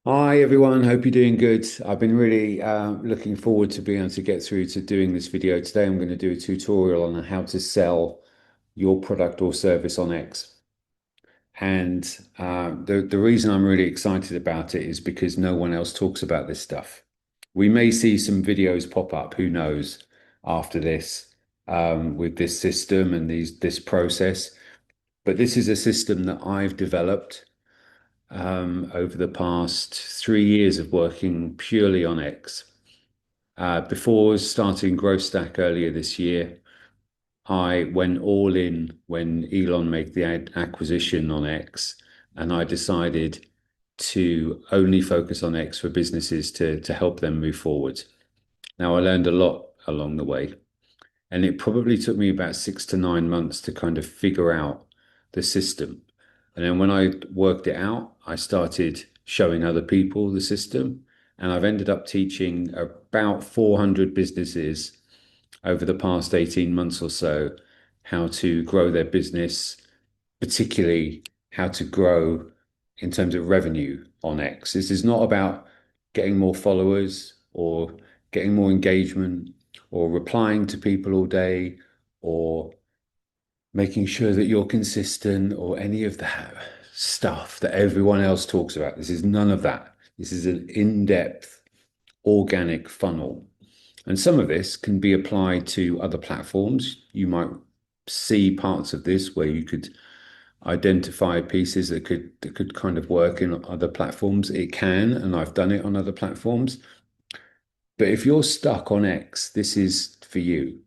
Hi everyone, hope you're doing good. I've been really looking forward to being able to get through to doing this video. Today I'm going to do a tutorial on how to sell your product or service on X. And the reason I'm really excited about it is because no one else talks about this stuff. We may see some videos pop up, who knows, after this with this system and this process. But this is a system that I've developed over the past 3 years of working purely on X. Before starting GrowthStack earlier this year, I went all in when Elon made the acquisition on X, and I decided to only focus on X for businesses to help them move forward. Now, I learned a lot along the way, and it probably took me about 6 to 9 months to kind of figure out the system. And then when I worked it out, I started showing other people the system. And I've ended up teaching about 400 businesses over the past 18 months or so how to grow their business, particularly how to grow in terms of revenue on X. This is not about getting more followers or getting more engagement or replying to people all day or making sure that you're consistent or any of that stuff that everyone else talks about. This is none of that. This is an in-depth organic funnel. And some of this can be applied to other platforms. You might see parts of this where you could identify pieces that could kind of work in other platforms. It can, and I've done it on other platforms. But if you're stuck on X, this is for you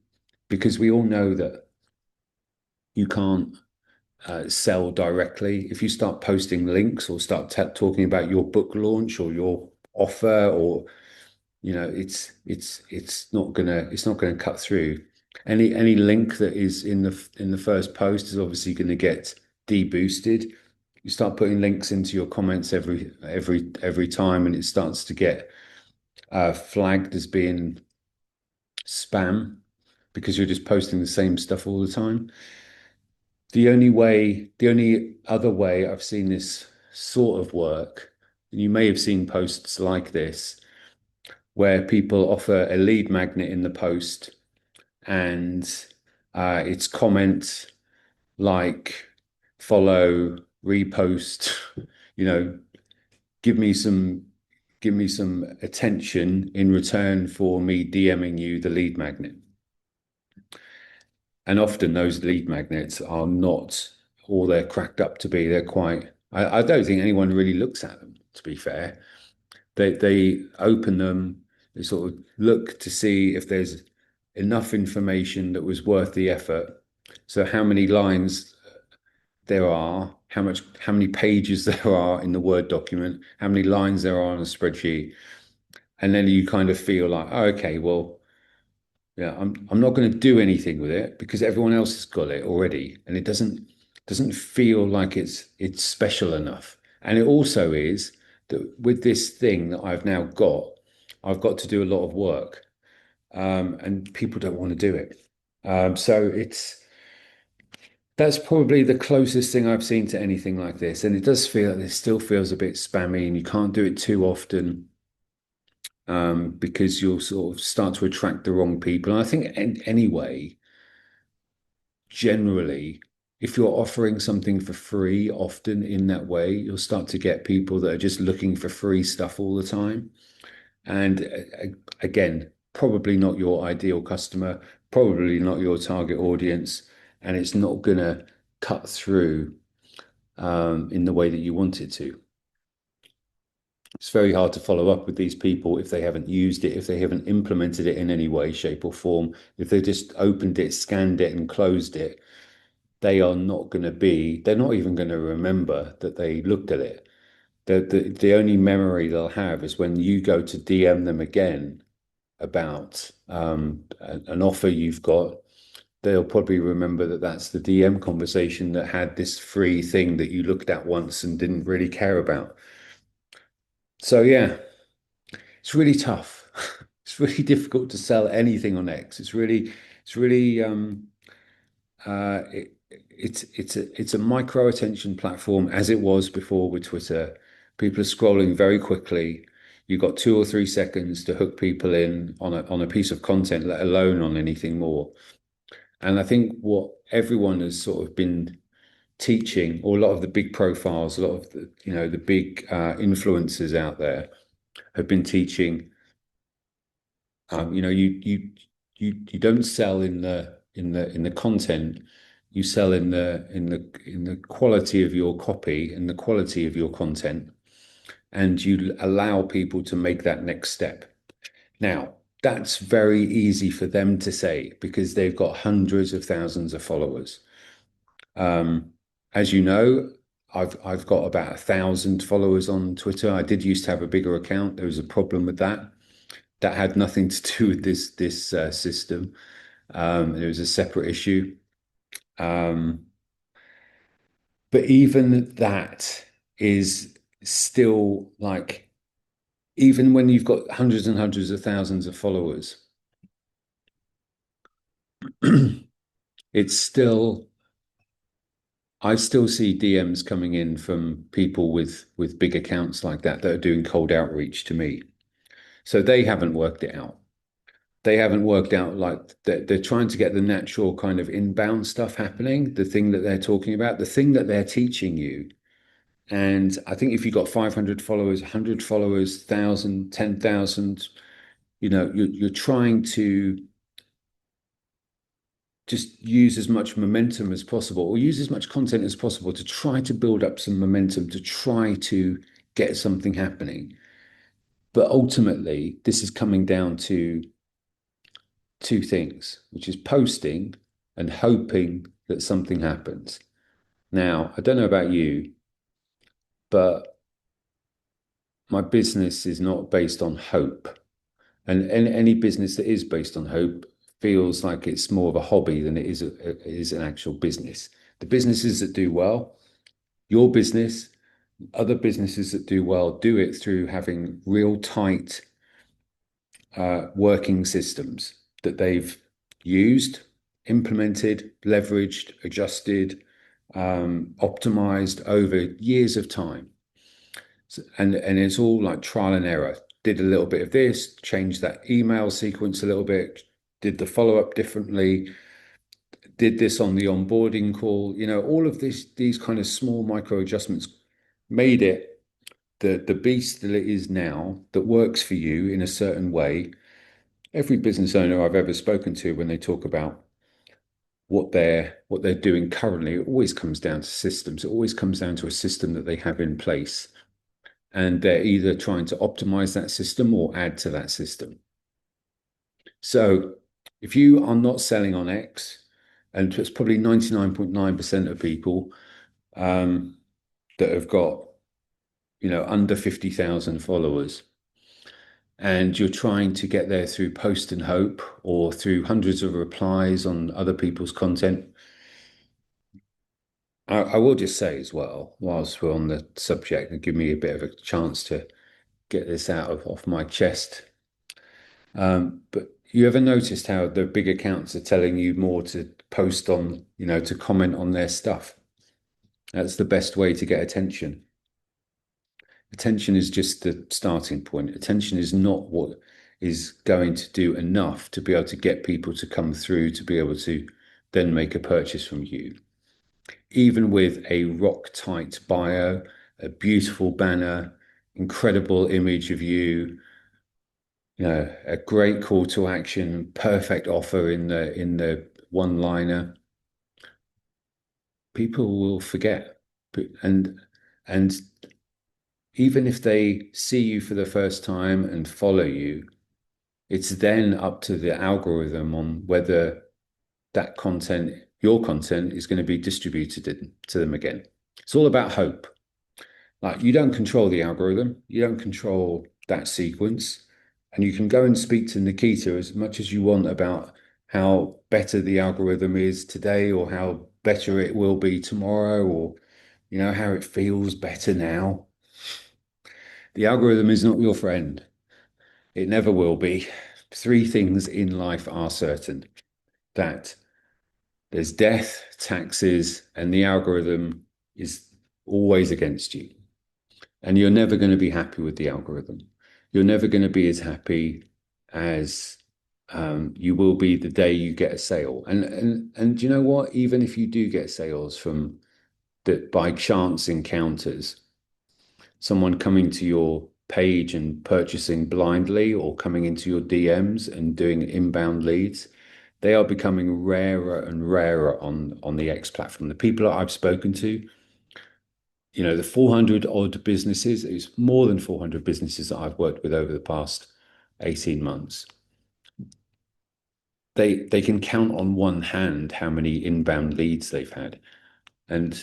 because we all know that you can't sell directly. If you start posting links or start talking about your book launch or your offer, or it's not gonna cut through. Any link that is in the first post is obviously going to get deboosted. You start putting links into your comments every time, and it starts to get flagged as being spam because you're just posting the same stuff all the time. The only other way I've seen this sort of work, and you may have seen posts like this, where people offer a lead magnet in the post, and it's comments like follow, repost, you know, give me some give me some attention in return for me DMing you the lead magnet. And often those lead magnets are not all they're cracked up to be. They're quite, I don't think anyone really looks at them, to be fair. They open them, they sort of look to see if there's enough information that was worth the effort. So how many lines there are, how many pages there are in the Word document, how many lines there are on a spreadsheet. And then you kind of feel like, oh, okay, well, yeah, I'm not going to do anything with it because everyone else has got it already, and it doesn't feel like it's special enough. And it also is that with this thing that I've got to do a lot of work, and people don't want to do it. So that's probably the closest thing I've seen to anything like this, and it still feels a bit spammy, and you can't do it too often because you'll sort of start to attract the wrong people. And I think anyway, generally, if you're offering something for free, often in that way, you'll start to get people that are just looking for free stuff all the time. And again, probably not your ideal customer, probably not your target audience, and it's not going to cut through in the way that you want it to. It's very hard to follow up with these people if they haven't used it, if they haven't implemented it in any way, shape, or form. If they just opened it, scanned it, and closed it, they're not even going to remember that they looked at it. The only memory they'll have is when you go to DM them again about an offer you've got. They'll probably remember that that's the DM conversation that had this free thing that you looked at once and didn't really care about. So yeah, it's really tough. It's really difficult to sell anything on X. It's really it's a micro attention platform as it was before with Twitter, People are scrolling very quickly. You've got 2 or 3 seconds to hook people in on a piece of content, let alone on anything more. And I think what everyone has sort of been teaching, or a lot of the big profiles, a lot of the big influencers out there have been teaching. You don't sell in the content. You sell in the quality of your copy and the quality of your content, and you allow people to make that next step. Now, that's very easy for them to say because they've got hundreds of thousands of followers. Um, as you know, I've got about 1,000 followers on Twitter. I did used to have a bigger account. There was a problem with that. That had nothing to do with this system. It was a separate issue. Um, but even that is still like, even when you've got hundreds and hundreds of thousands of followers, it's still, I still see DMs coming in from people with big accounts like that are doing cold outreach to me. So they haven't worked it out. They haven't worked out, like they're trying to get the natural kind of inbound stuff happening, the thing that they're talking about, the thing that they're teaching you. And I think if you've got 500 followers, 100 followers, 1,000, 10,000, you're trying to just use as much momentum as possible, or use as much content as possible to try to build up some momentum, to try to get something happening. But ultimately, this is coming down to two things, which is posting and hoping that something happens. Now, I don't know about you, but my business is not based on hope. And any business that is based on hope feels like it's more of a hobby than it is an actual business. The businesses that do well, your business, other businesses that do well, do it through having real tight working systems that they've used, implemented, leveraged, adjusted, optimized over years of time. And it's all like trial and error. Did a little bit of this, changed that email sequence a little bit, did the follow-up differently, did this on the onboarding call. All of these kind of small micro adjustments made it the beast that it is now, that works for you in a certain way. Every business owner I've ever spoken to, when they talk about what they're doing currently, it always comes down to systems. It always comes down to a system that they have in place, and they're either trying to optimize that system or add to that system. So if you are not selling on X, and it's probably 99.9% of people that have got under 50,000 followers, and you're trying to get there through post and hope or through hundreds of replies on other people's content, I will just say as well, whilst we're on the subject, and give me a bit of a chance to get this out off my chest. But you ever noticed how the big accounts are telling you more to post on, to comment on their stuff? That's the best way to get attention. Attention is just the starting point. Attention is not what is going to do enough to be able to get people to come through, to be able to then make a purchase from you. Even with a rock tight bio, a beautiful banner, incredible image of you, a great call to action, perfect offer in the one liner, people will forget. And even if they see you for the first time and follow you, it's then up to the algorithm on whether that content, your content, is going to be distributed to them again. It's all about hope. Like, you don't control the algorithm, you don't control that sequence. And you can go and speak to Nikita as much as you want about how better the algorithm is today, or how better it will be tomorrow, or how it feels better now. The algorithm is not your friend. It never will be. Three things in life are certain: that there's death, taxes, and the algorithm is always against you. And you're never going to be happy with the algorithm. You're never going to be as happy as you will be the day you get a sale. And you know what? Even if you do get sales from that by chance encounters, someone coming to your page and purchasing blindly or coming into your DMs and doing inbound leads, they are becoming rarer and rarer on the X platform. The people that I've spoken to, the 400 odd businesses, it's more than 400 businesses that I've worked with over the past 18 months. They can count on one hand how many inbound leads they've had. And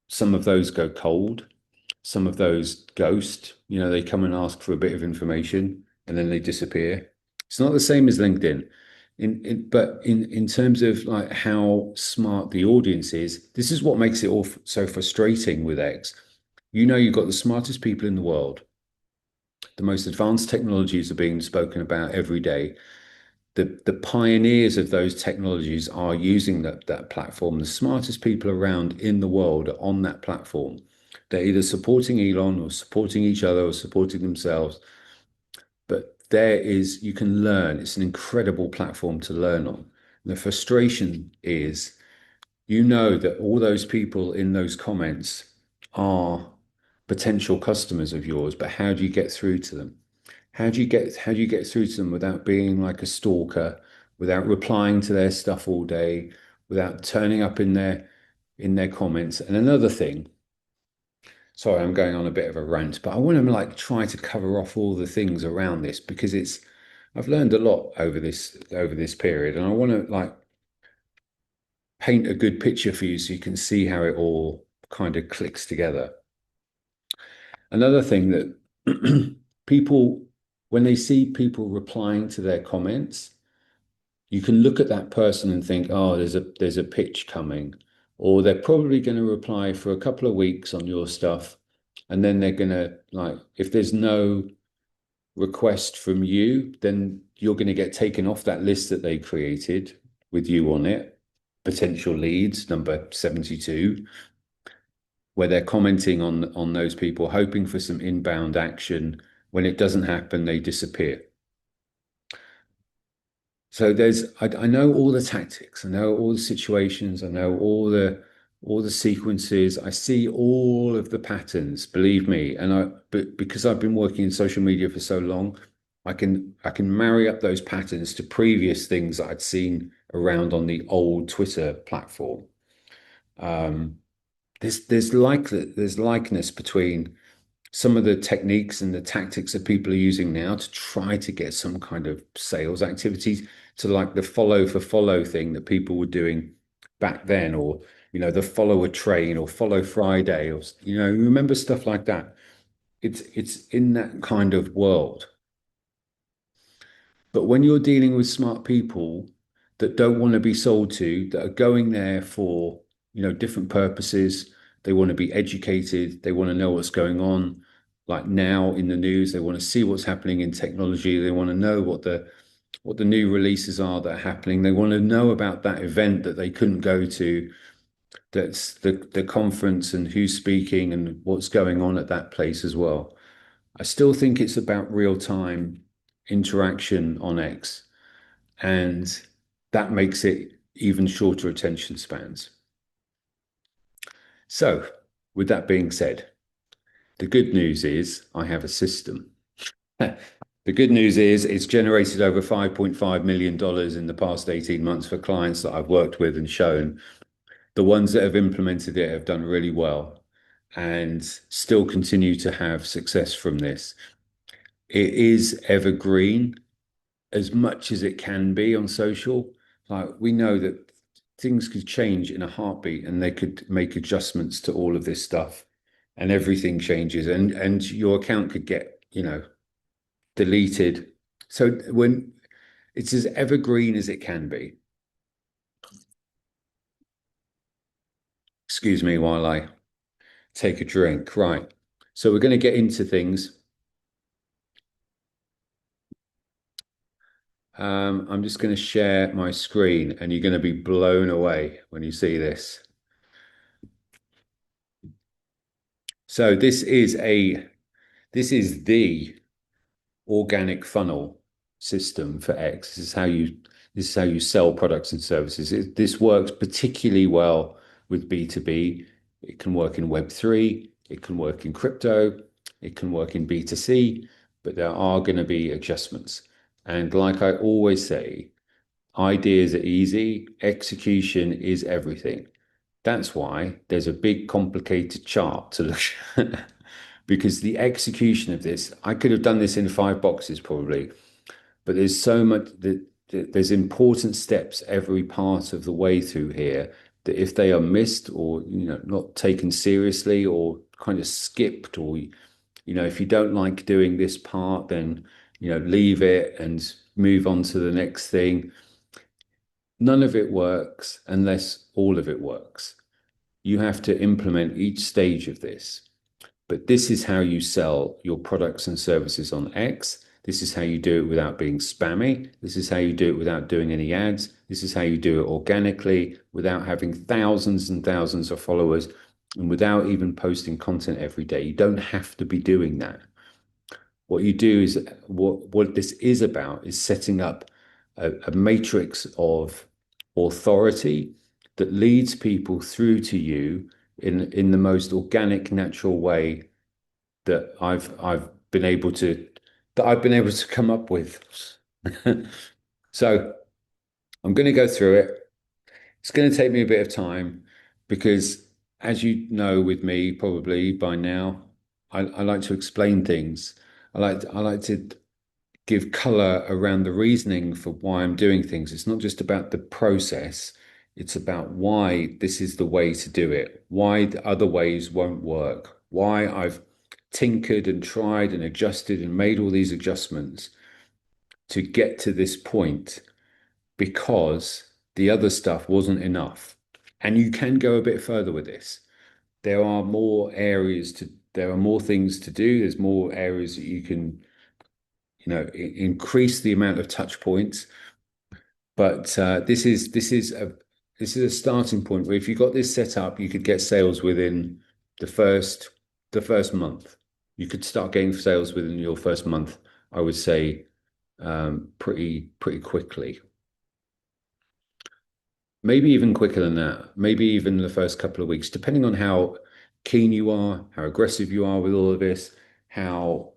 some of those go cold, some of those ghost, they come and ask for a bit of information and then they disappear. It's not the same as LinkedIn. But in terms of like how smart the audience is, this is what makes it all so frustrating with X. You've got the smartest people in the world. The most advanced technologies are being spoken about every day. The pioneers of those technologies are using that platform. The smartest people around in the world are on that platform. They're either supporting Elon or supporting each other or supporting themselves. But you can learn. It's an incredible platform to learn on. The frustration is, that all those people in those comments are potential customers of yours, but how do you get through to them? How do you get through to them without being like a stalker, without replying to their stuff all day, without turning up in their comments? And another thing, sorry, I'm going on a bit of a rant, but I want to like try to cover off all the things around this because I've learned a lot over this period, and I want to like paint a good picture for you so you can see how it all kind of clicks together. Another thing that people, when they see people replying to their comments, you can look at that person and think, oh, there's a pitch coming, or they're probably going to reply for a couple of weeks on your stuff, and then they're going to like, if there's no request from you, then you're going to get taken off that list that they created with you on it, potential leads number 72, where they're commenting on those people, hoping for some inbound action. When it doesn't happen, they disappear. So I know all the tactics, I know all the situations, I know all the sequences, I see all of the patterns, believe me. But because I've been working in social media for so long, I can marry up those patterns to previous things that I'd seen around on the old Twitter platform. Um, there's likeness between some of the techniques and the tactics that people are using now to try to get some kind of sales activities, to like the follow for follow thing that people were doing back then, or the follow a train or follow Friday, or remember stuff like that. It's in that kind of world. But when you're dealing with smart people that don't want to be sold to, that are going there for, different purposes, they want to be educated, they want to know what's going on, like now in the news, they want to see what's happening in technology, they want to know what the new releases are that are happening. They want to know about that event that they couldn't go to, that's the conference and who's speaking and what's going on at that place as well. I still think it's about real-time interaction on X, and that makes it even shorter attention spans. So, with that being said, the good news is I have a system. The good news is it's generated over $5.5 million in the past 18 months for clients that I've worked with and shown. The ones that have implemented it have done really well and still continue to have success from this. It is evergreen as much as it can be on social. Like we know that things could change in a heartbeat and they could make adjustments to all of this stuff and everything changes and your account could get, deleted. So when it's as evergreen as it can be. Excuse me while I take a drink. Right. So we're going to get into things. I'm just going to share my screen and you're going to be blown away when you see this. So this is a This is the organic funnel system for X. This is how you sell products and services. This works particularly well with B2B. It can work in Web3, it can work in crypto, it can work in B2C, but there are going to be adjustments. And like I always say, ideas are easy, execution is everything. That's why there's a big complicated chart to look at because the execution of this, I could have done this in 5 boxes probably, but there's so much that there's important steps every part of the way through here that if they are missed or not taken seriously or kind of skipped or if you don't like doing this part, then leave it and move on to the next thing. None of it works unless all of it works. You have to implement each stage of this. But this is how you sell your products and services on X. This is how you do it without being spammy. This is how you do it without doing any ads. This is how you do it organically without having thousands and thousands of followers and without even posting content every day. You don't have to be doing that. What you do is what this is about is setting up a matrix of authority that leads people through to you in the most organic, natural way that I've been able to come up with. So I'm going to go through it. It's going to take me a bit of time because, as you know, with me probably by now, I like to explain things. I like to give color around the reasoning for why I'm doing things. It's not just about the process. It's about why this is the way to do it, why the other ways won't work, why I've tinkered and tried and adjusted and made all these adjustments to get to this point because the other stuff wasn't enough. And you can go a bit further with this. There are more things to do. There's more areas that you can, increase the amount of touch points. But this is a starting point where if you got this set up, you could get sales within the first the first month. You could start getting sales within your first month, I would say, pretty quickly. Maybe even quicker than that. Maybe even the first couple of weeks, depending on how keen you are, how aggressive you are with all of this, how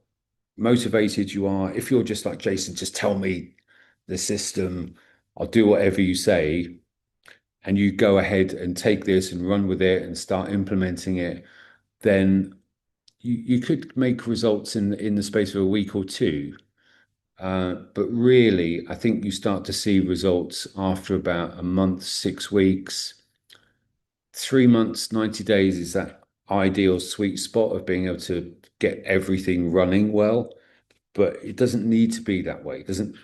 motivated you are. If you're just like, Jason, just tell me the system, I'll do whatever you say, and you go ahead and take this and run with it and start implementing it, then you could make results in the space of a week or two. But really, I think you start to see results after about a month, 6 weeks, 3 months, 90 days is that ideal sweet spot of being able to get everything running well. But it doesn't need to be that way. It doesn't.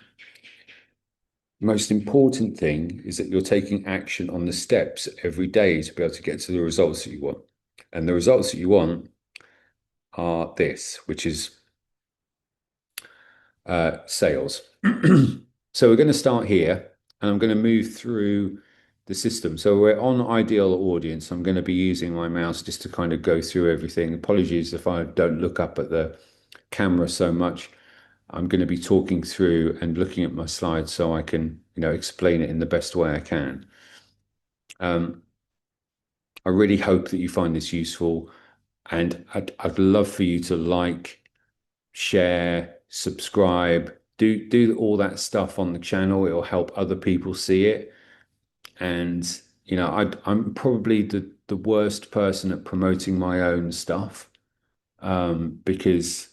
Most important thing is that you're taking action on the steps every day to be able to get to the results that you want. And the results that you want are this, which is sales. So we're going to start here and I'm going to move through the system. So we're on ideal audience. I'm going to be using my mouse just to kind of go through everything. Apologies if I don't look up at the camera so much. I'm going to be talking through and looking at my slides so I can, explain it in the best way I can. I really hope that you find this useful, and I'd love for you to like, share, subscribe, do all that stuff on the channel. It'll help other people see it. And I'm probably the worst person at promoting my own stuff, because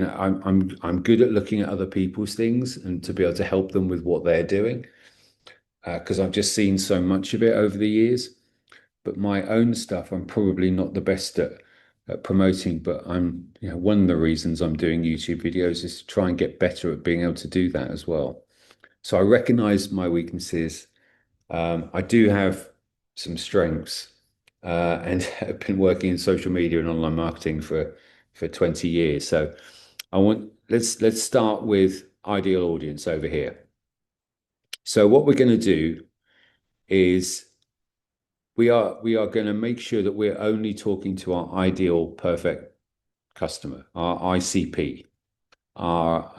I'm good at looking at other people's things and to be able to help them with what they're doing, because I've just seen so much of it over the years. But my own stuff, I'm probably not the best at promoting. But one of the reasons I'm doing YouTube videos is to try and get better at being able to do that as well. So I recognize my weaknesses. I do have some strengths, and have been working in social media and online marketing for 20 years. So let's start with ideal audience over here. So what we're going to do is we are going to make sure that we're only talking to our ideal perfect customer, our ICP, our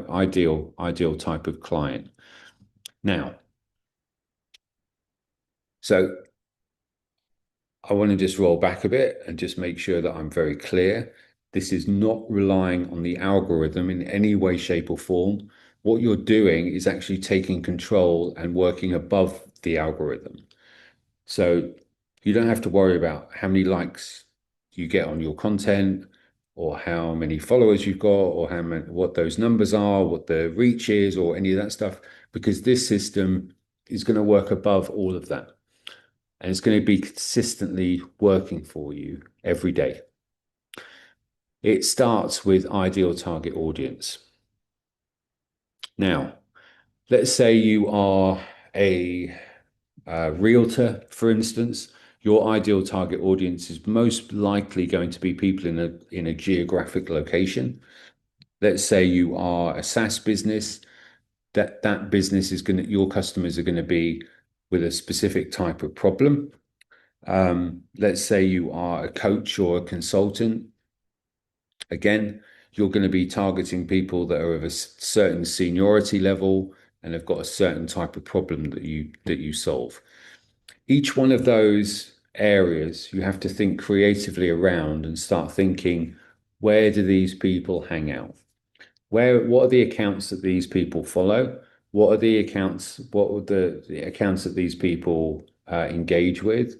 ideal type of client. Now, so I want to just roll back a bit and just make sure that I'm very clear. This is not relying on the algorithm in any way, shape, or form. What you're doing is actually taking control and working above the algorithm. So you don't have to worry about how many likes you get on your content or how many followers you've got or how many, what those numbers are, what the reach is, or any of that stuff, because this system is going to work above all of that. And it's going to be consistently working for you every day. It starts with ideal target audience. Now, let's say you are a realtor, for instance. Your ideal target audience is most likely going to be people in a geographic location. Let's say you are a SaaS business. That business is going to, your customers are going to be with a specific type of problem. Let's say you are a coach or a consultant. Again, you're going to be targeting people that are of a certain seniority level and have got a certain type of problem that you solve. Each one of those areas you have to think creatively around and start thinking, where do these people hang out? What are the accounts that these people follow? What are the accounts that these people engage with?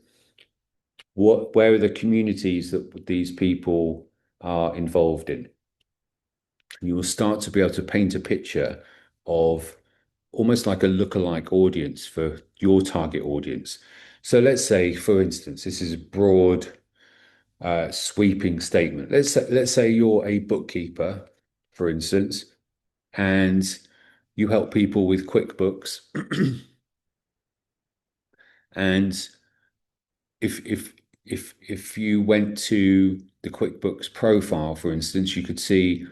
Where are the communities that these people are involved in? You will start to be able to paint a picture of almost like a lookalike audience for your target audience. So let's say, for instance, this is a broad, sweeping statement. Let's say you're a bookkeeper, for instance, and you help people with QuickBooks. And if you went to the QuickBooks profile, for instance, you could see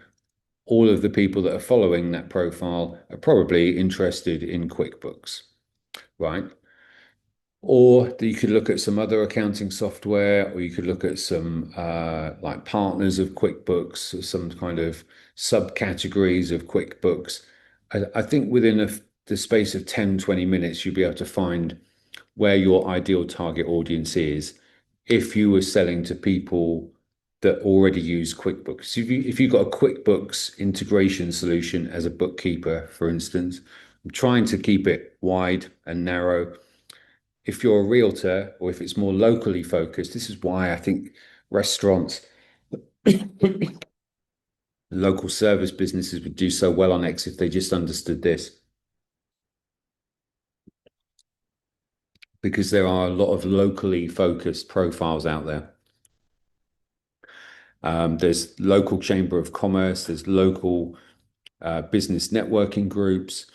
all of the people that are following that profile are probably interested in QuickBooks, right? Or you could look at some other accounting software, or you could look at some like partners of QuickBooks, or some kind of subcategories of QuickBooks. I think within the space of 10, 20 minutes, you'll be able to find where your ideal target audience is if you were selling to people that already use QuickBooks. If you've got a QuickBooks integration solution as a bookkeeper, for instance, I'm trying to keep it wide and narrow. If you're a realtor or if it's more locally focused, this is why I think restaurants, local service businesses would do so well on X if they just understood this, because there are a lot of locally focused profiles out there. There's local chamber of commerce, there's local business networking groups,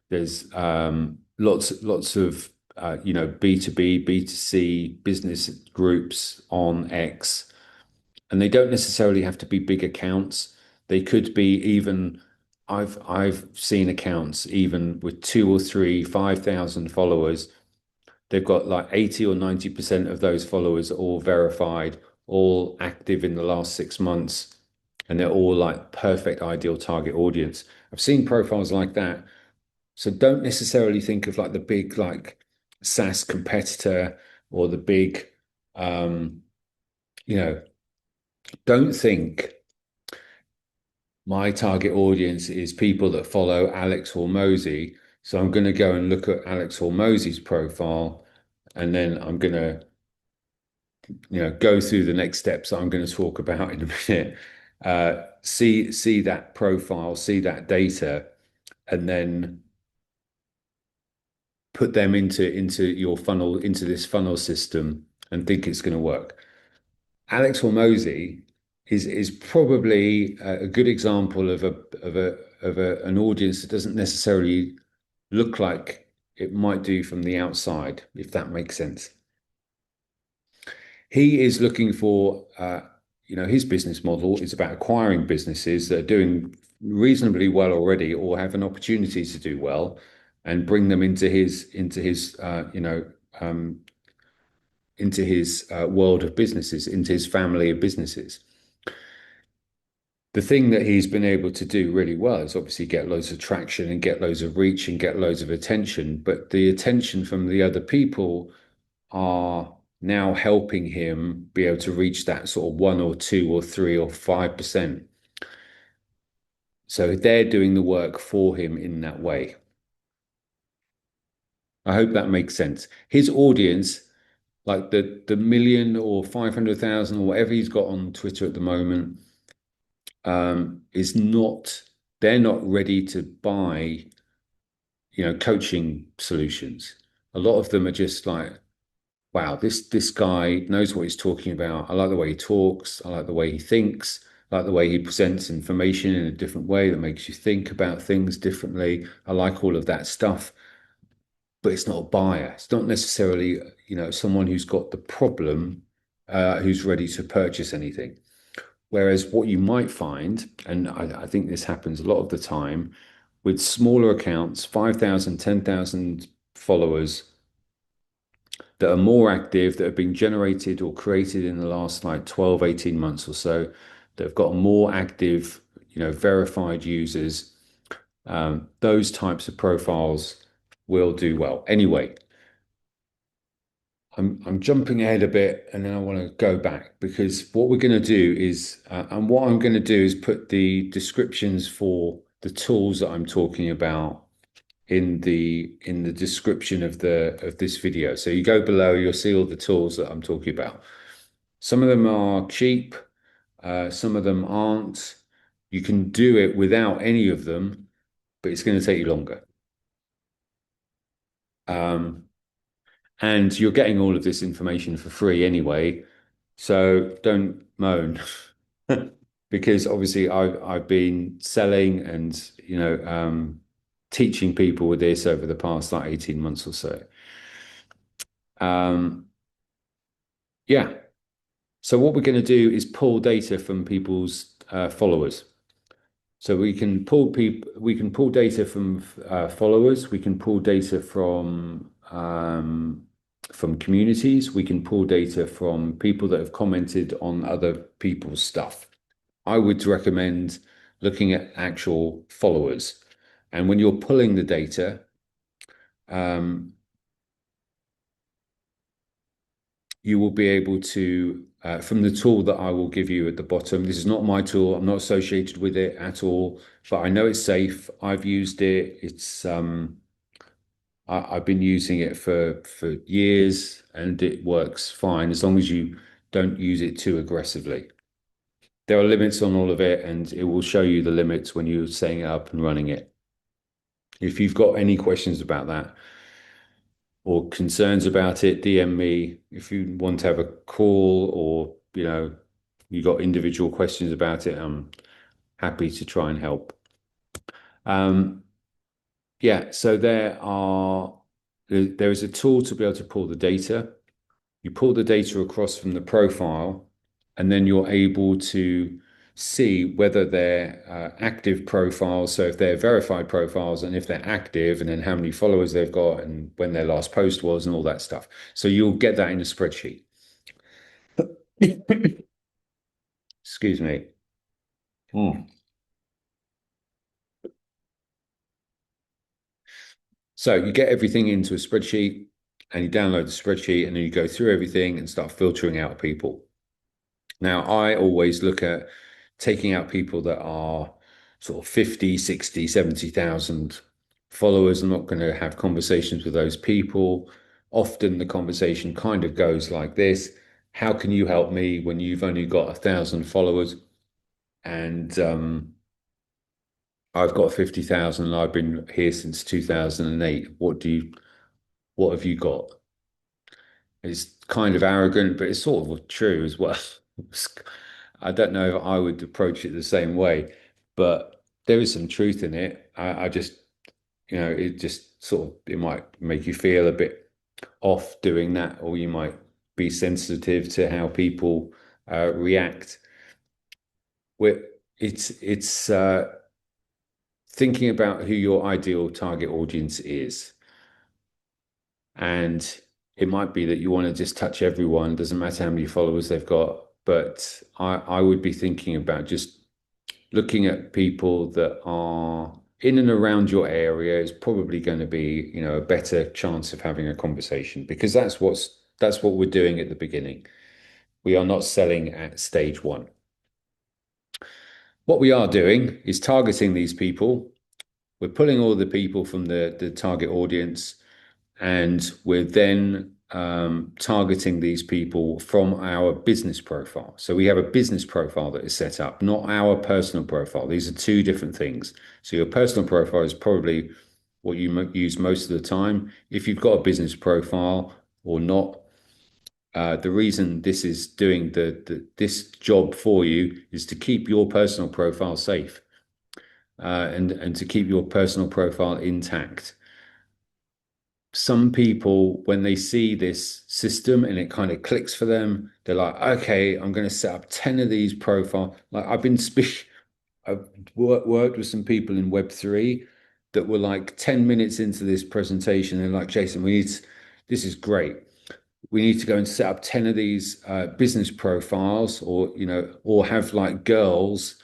there's lots of B2B, B2C business groups on X, and they don't necessarily have to be big accounts. They could be even, I've seen accounts even with 2 or 3, 5,000 followers. They've got like 80 or 90% of those followers are all verified, all active in the last 6 months, and they're all like perfect ideal target audience. I've seen profiles like that. So don't necessarily think of like the big like SaaS competitor or the big, um, you know, don't think my target audience is people that follow Alex Hormozy. So I'm going to go and look at Alex Hormozy's profile, and then I'm going to, go through the next steps that I'm going to talk about in a minute. See that profile, see that data, and then put them into your funnel, into this funnel system, and think it's going to work. Alex Hormozy is probably a good example of an audience that doesn't necessarily look like it might do from the outside, if that makes sense. He is looking for, his business model is about acquiring businesses that are doing reasonably well already or have an opportunity to do well, and bring them into his world of businesses, into his family of businesses. The thing that he's been able to do really well is obviously get loads of traction and get loads of reach and get loads of attention. But the attention from the other people are now helping him be able to reach that sort of 1 or 2 or 3 or 5%. So they're doing the work for him in that way. I hope that makes sense. His audience, like the million or 500,000 or whatever he's got on Twitter at the moment, is not, they're not ready to buy, coaching solutions. A lot of them are just like, wow, this guy knows what he's talking about. I like the way he talks. I like the way he thinks. I like the way he presents information in a different way that makes you think about things differently. I like all of that stuff, but it's not a buyer. It's not necessarily, someone who's got the problem, who's ready to purchase anything. Whereas what you might find, and I think this happens a lot of the time, with smaller accounts, 5,000, 10,000 followers that are more active, that have been generated or created in the last like 12, 18 months or so, that have got more active, verified users, those types of profiles will do well. Anyway, I'm jumping ahead a bit and then I want to go back because what we're going to do is, and what I'm going to do is put the descriptions for the tools that I'm talking about in the description of this video. So you go below, you'll see all the tools that I'm talking about. Some of them are cheap, some of them aren't. You can do it without any of them, but it's going to take you longer. Um, and you're getting all of this information for free anyway, so don't moan. Because obviously I've been selling and teaching people with this over the past like 18 months or so. Um, yeah. So what we're going to do is pull data from people's followers. So we can pull data from followers, we can pull data from communities, we can pull data from people that have commented on other people's stuff. I would recommend looking at actual followers. And when you're pulling the data, um, you will be able to, from the tool that I will give you at the bottom. This is not my tool. I'm not associated with it at all, but I know it's safe. I've used it. I've been using it for years and it works fine as long as you don't use it too aggressively. There are limits on all of it, and it will show you the limits when you're setting it up and running it. If you've got any questions about that or concerns about it, DM me. If you want to have a call or, you got individual questions about it, I'm happy to try and help. Yeah, so there is a tool to be able to pull the data. You pull the data across from the profile, and then you're able to see whether they're active profiles. So if they're verified profiles and if they're active, and then how many followers they've got and when their last post was and all that stuff. So you'll get that in a spreadsheet. Excuse me. Mm. So you get everything into a spreadsheet and you download the spreadsheet and then you go through everything and start filtering out people. Now, I always look at taking out people that are sort of 50, 60, 70,000 followers. I'm not going to have conversations with those people. Often the conversation kind of goes like this. How can you help me when you've only got 1,000 followers? And I've got 50,000 and I've been here since 2008. What have you got? It's kind of arrogant, but it's sort of true as well. I don't know if I would approach it the same way, but there is some truth in it. I just, it just sort of, it might make you feel a bit off doing that, or you might be sensitive to how people react. Where it's thinking about who your ideal target audience is. And it might be that you want to just touch everyone, doesn't matter how many followers they've got. But I would be thinking about just looking at people that are in and around your area is probably going to be, a better chance of having a conversation because that's what we're doing at the beginning. We are not selling at stage one. What we are doing is targeting these people. We're pulling all the people from the target audience, and we're then targeting these people from our business profile. So we have a business profile that is set up, not our personal profile. These are two different things. So your personal profile is probably what you use most of the time. If you've got a business profile or not, the reason this is doing this job for you is to keep your personal profile safe, and to keep your personal profile intact. Some people, when they see this system and it kind of clicks for them, they're like, okay, I'm going to set up 10 of these profile. Like I've worked with some people in Web3 that were like 10 minutes into this presentation. They're like, Jason, this is great. We need to go and set up 10 of these business profiles, or have like girls,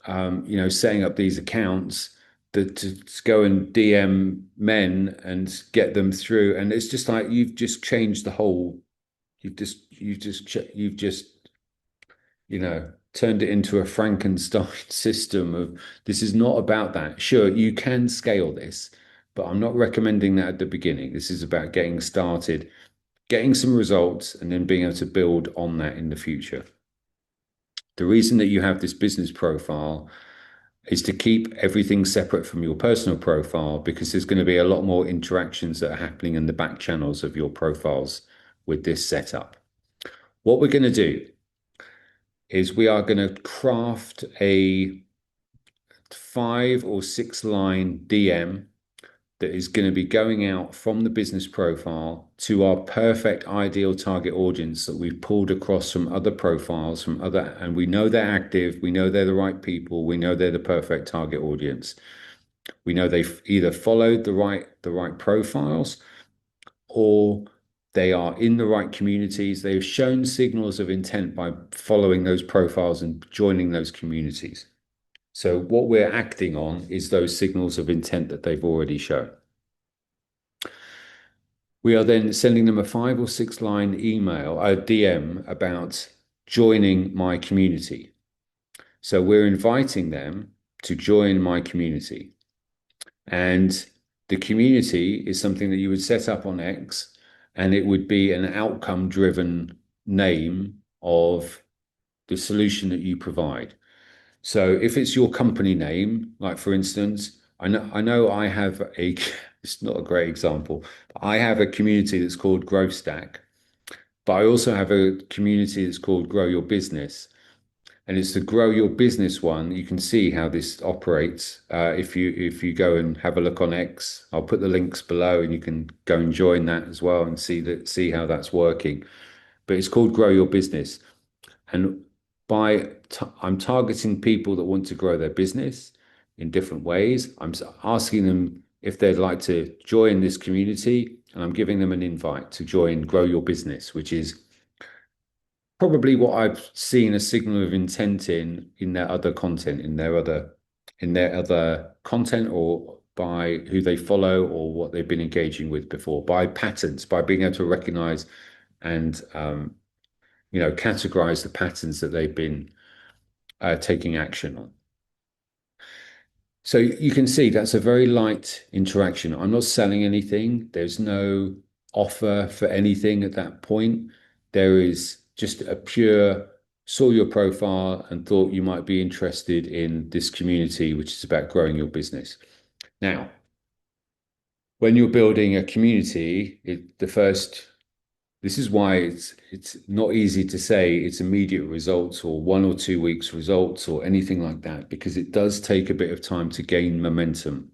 setting up these accounts to go and DM men and get them through. And it's just like you've just changed the whole. You've just turned it into a Frankenstein system of this is not about that. Sure, you can scale this, but I'm not recommending that at the beginning. This is about getting started, getting some results, and then being able to build on that in the future. The reason that you have this business profile is to keep everything separate from your personal profile because there's going to be a lot more interactions that are happening in the back channels of your profiles with this setup. What we're going to do is we are going to craft a 5 or 6 line DM that is going to be going out from the business profile to our perfect ideal target audience that we've pulled across from other profiles, and we know they're active, we know they're the right people, we know they're the perfect target audience. We know they've either followed the right profiles, or they are in the right communities. They've shown signals of intent by following those profiles and joining those communities. So what we're acting on is those signals of intent that they've already shown. We are then sending them a 5 or 6 line email, a DM about joining my community. So we're inviting them to join my community. And the community is something that you would set up on X, and it would be an outcome-driven name of the solution that you provide. So if it's your company name, like for instance, I know I have it's not a great example. I have a community that's called GrowthStack, but I also have a community that's called Grow Your Business. And it's the Grow Your Business one. You can see how this operates. If you go and have a look on X, I'll put the links below, and you can go and join that as well and see how that's working. But it's called Grow Your Business, and I'm targeting people that want to grow their business in different ways. I'm asking them if they'd like to join this community, and I'm giving them an invite to join Grow Your Business, which is probably what I've seen a signal of intent in their other content, in their other content, or by who they follow or what they've been engaging with before, by patterns, by being able to recognize and categorize the patterns that they've been taking action on. So you can see that's a very light interaction. I'm not selling anything. There's no offer for anything at that point. There is just a pure saw your profile and thought you might be interested in this community, which is about growing your business. Now, when you're building a community, this is why it's not easy to say it's immediate results or 1 or 2 weeks results or anything like that, because it does take a bit of time to gain momentum,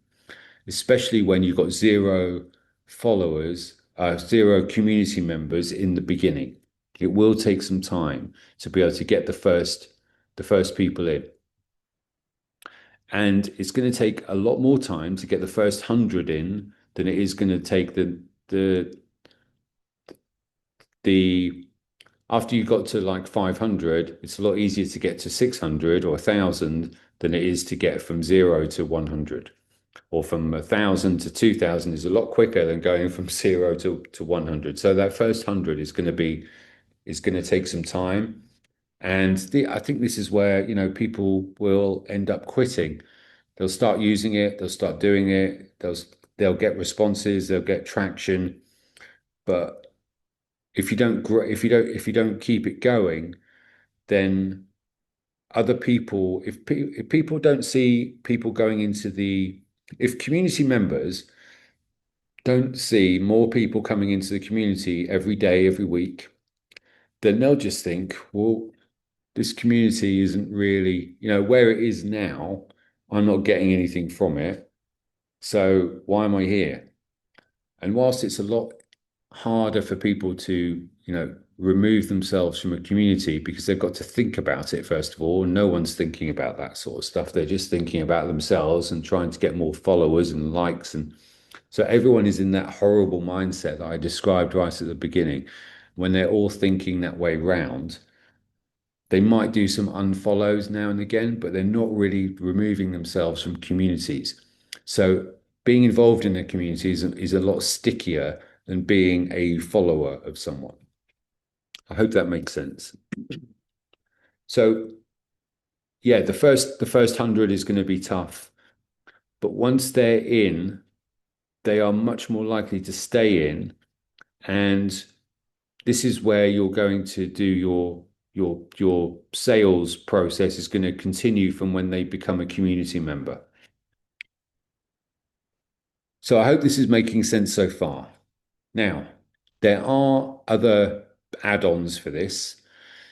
especially when you've got zero followers, zero community members in the beginning. It will take some time to be able to get the first people in. And it's going to take a lot more time to get the first 100 in than it is going to take the After you got to like 500, it's a lot easier to get to 600 or 1,000 than it is to get from 0 to 100. Or from 1,000 to 2,000 is a lot quicker than going from 0 to 100. So that first 100 is going to take some time. And I think this is where, people will end up quitting. They'll start using it, they'll start doing it, they'll get responses, they'll get traction. But if you don't grow, if you don't keep it going, then other people, if people don't see people going into if community members don't see more people coming into the community every day, every week, then they'll just think, well, this community isn't really, where it is now, I'm not getting anything from it. So why am I here? And whilst it's a lot harder for people to, remove themselves from a community because they've got to think about it, first of all, no one's thinking about that sort of stuff. They're just thinking about themselves and trying to get more followers and likes. And so everyone is in that horrible mindset that I described right at the beginning. When they're all thinking that way round, they might do some unfollows now and again, but they're not really removing themselves from communities. So being involved in a community is a lot stickier than being a follower of someone. I hope that makes sense. So yeah, the first 100 is going to be tough, but once they're in, they are much more likely to stay in, and this is where you're going to do your sales process is going to continue from when they become a community member. So I hope this is making sense so far. Now, there are other add-ons for this.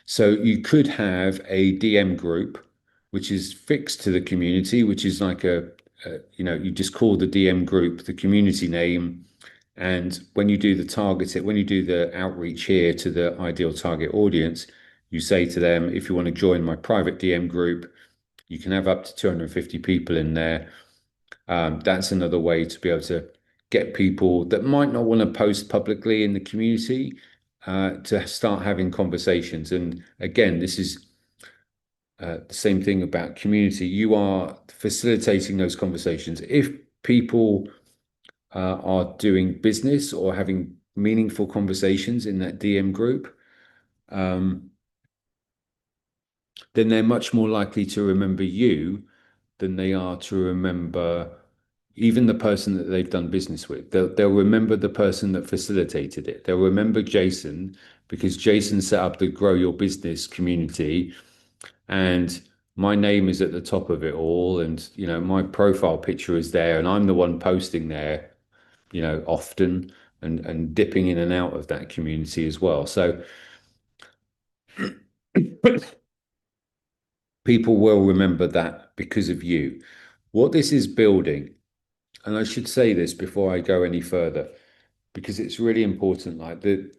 So you could have a DM group, which is fixed to the community, which is like you just call the DM group the community name. And when you do when you do the outreach here to the ideal target audience, you say to them, if you want to join my private DM group, you can have up to 250 people in there. That's another way to be able to get people that might not want to post publicly in the community to start having conversations. And again, this is the same thing about community. You are facilitating those conversations. If people are doing business or having meaningful conversations in that DM group, then they're much more likely to remember you than they are to remember even the person that they've done business with. They'll remember the person that facilitated it. They'll remember Jason because Jason set up the Grow Your Business community, and my name is at the top of it all, and my profile picture is there, and I'm the one posting there, often and dipping in and out of that community as well. So people will remember that because of you. What this is building, and I should say this before I go any further, because it's really important, like the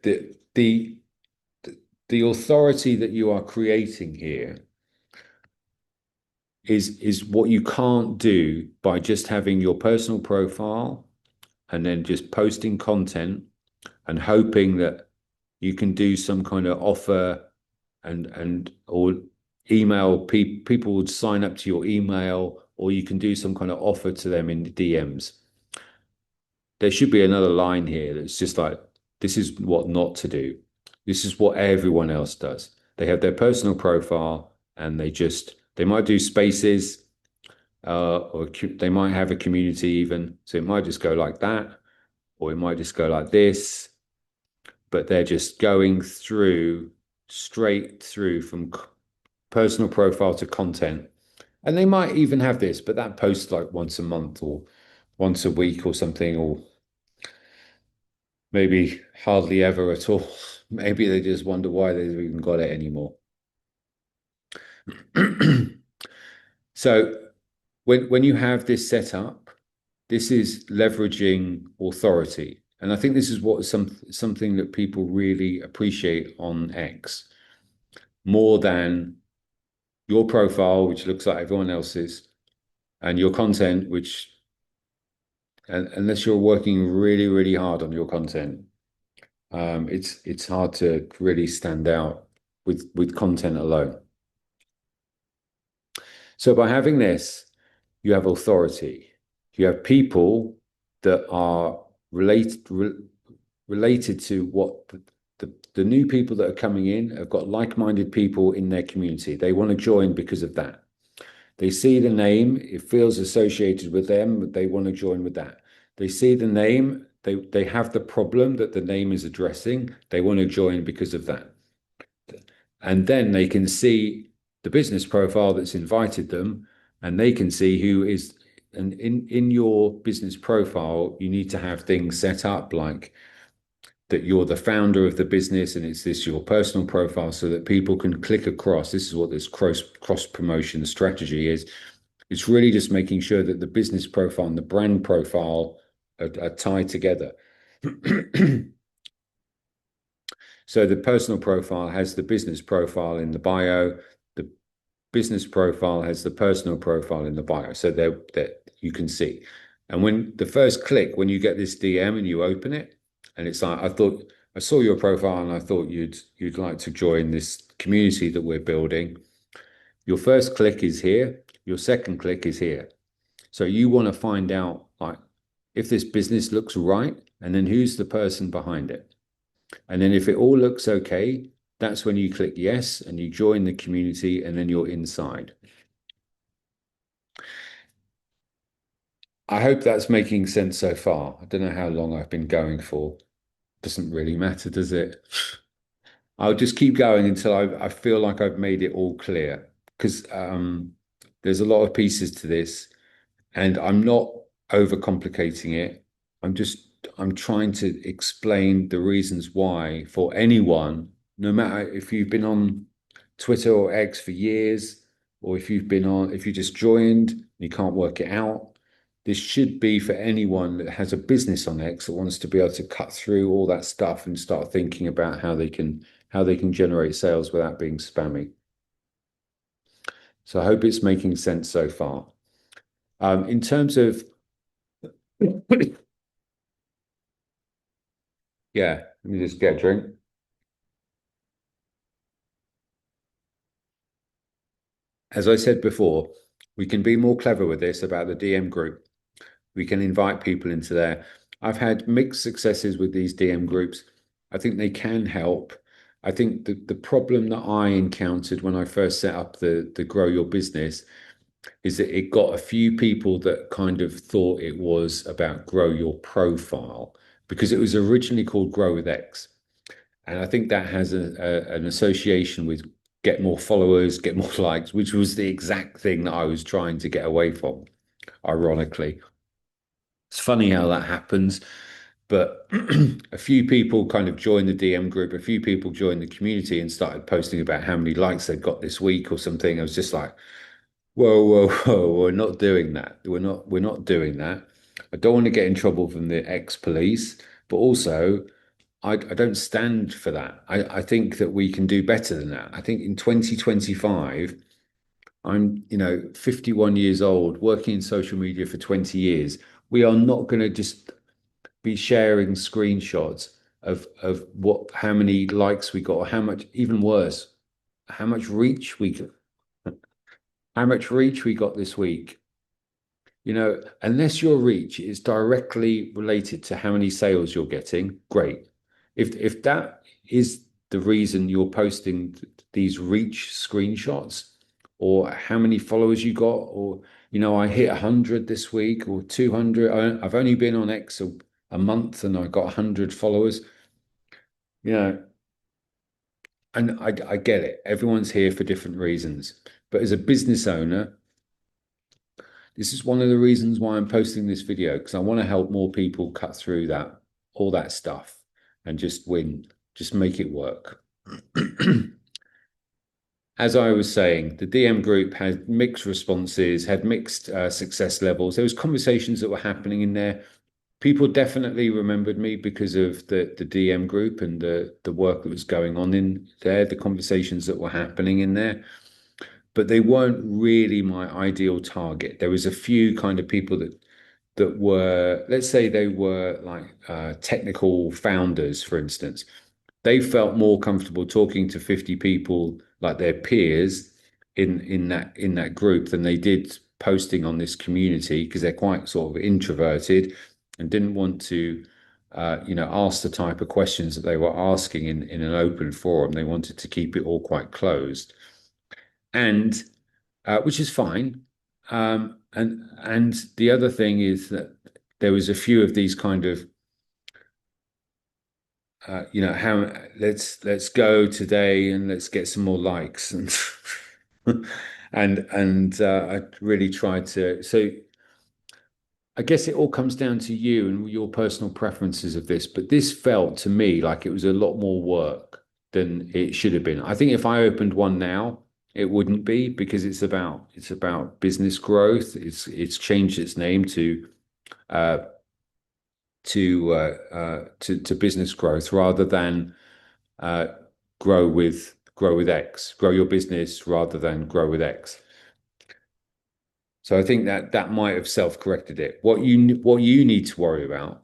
authority that you are creating here is what you can't do by just having your personal profile and then just posting content and hoping that you can do some kind of offer and or people would sign up to your email, or you can do some kind of offer to them in the DMs. There should be another line here that's just like, this is what not to do. This is what everyone else does. They have their personal profile and they might do spaces, or they might have a community even. So it might just go like that, or it might just go like this, but they're just going straight through from personal profile to content. And they might even have this, but that posts like once a month or once a week or something, or maybe hardly ever at all. Maybe they just wonder why they've even got it anymore. So when you have this set up, this is leveraging authority. And I think this is something that people really appreciate on X, more than your profile, which looks like everyone else's, and your content, unless you're working really, really hard on your content, It's hard to really stand out with content alone. So by having this, you have authority. You have people that are related to what the new people that are coming in have got like-minded people in their community. They want to join because of that. They see the name, it feels associated with them, but they want to join with that. They see the name, they have the problem that the name is addressing. They want to join because of that. And then they can see the business profile that's invited them, and they can see who is. And in your business profile, you need to have things set up like that you're the founder of the business and it's this your personal profile so that people can click across. This is what this cross promotion strategy is. It's really just making sure that the business profile and the brand profile are tied together. So the personal profile has the business profile in the bio. The business profile has the personal profile in the bio. So that you can see. And when the first click, when you get this DM and you open it, and it's like, I saw your profile and I thought you'd like to join this community that we're building. Your first click is here. Your second click is here. So you want to find out like if this business looks right, and then who's the person behind it. And then if it all looks okay, that's when you click yes and you join the community and then you're inside. I hope that's making sense so far. I don't know how long I've been going for. Doesn't really matter, does it? I'll just keep going until I feel like I've made it all clear because there's a lot of pieces to this. And I'm not overcomplicating it. I'm trying to explain the reasons why for anyone, no matter if you've been on Twitter or X for years, or if you just joined and you can't work it out, this should be for anyone that has a business on X that wants to be able to cut through all that stuff and start thinking about how they can generate sales without being spammy. So I hope it's making sense so far. In terms of yeah, let me just get a drink. As I said before, we can be more clever with this about the DM group. We can invite people into there. I've had mixed successes with these DM groups. I think they can help. I think the problem that I encountered when I first set up the Grow Your Business is that it got a few people that kind of thought it was about grow your profile because it was originally called Grow with X. And I think that has an association with get more followers, get more likes, which was the exact thing that I was trying to get away from, ironically. It's funny how that happens, but a few people kind of joined the DM group, a few people joined the community and started posting about how many likes they'd got this week or something. I was just like, whoa, whoa, whoa, we're not doing that. We're not doing that. I don't want to get in trouble from the ex-police, but also I don't stand for that. I think that we can do better than that. I think in 2025, I'm, 51 years old, working in social media for 20 years. We are not going to just be sharing screenshots of how many likes we got, or how much, even worse, how much reach we how much reach we got this week. Unless your reach is directly related to how many sales you're getting, great. If that is the reason you're posting these reach screenshots, or how many followers you got, or I hit 100 this week or 200. I've only been on X a month and I got 100 followers. You know, and I get it. Everyone's here for different reasons, but as a business owner, this is one of the reasons why I'm posting this video, because I want to help more people cut through all that stuff and just win, just make it work. As I was saying, the DM group had mixed responses, had mixed success levels. There was conversations that were happening in there. People definitely remembered me because of the DM group and the work that was going on in there, the conversations that were happening in there. But they weren't really my ideal target. There was a few kind of people that were, let's say they were like technical founders, for instance, they felt more comfortable talking to 50 people like their peers in that group than they did posting on this community because they're quite sort of introverted and didn't want to ask the type of questions that they were asking in an open forum. They wanted to keep it all quite closed, and which is fine. And the other thing is that there was a few of these kind of how let's go today and let's get some more likes and I really tried to. So I guess it all comes down to you and your personal preferences of this, but this felt to me like it was a lot more work than it should have been. I think if I opened one now, it wouldn't be because it's about business growth. It's changed its name uh, to business growth rather than uh, grow with X, grow your business rather than grow with X. So I think that might have self-corrected it. What you need to worry about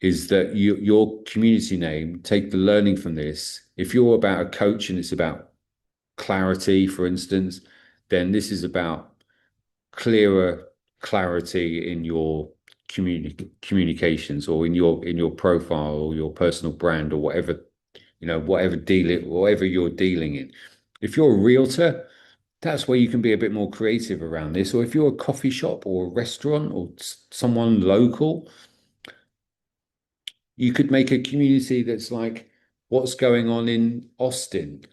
is that your community name, take the learning from this. If you're about a coach and it's about clarity, for instance, then this is about clearer clarity in your communications or in your profile or your personal brand or whatever you're dealing in. If you're a realtor, that's where you can be a bit more creative around this. Or if you're a coffee shop or a restaurant or someone local, you could make a community that's like what's going on in Austin.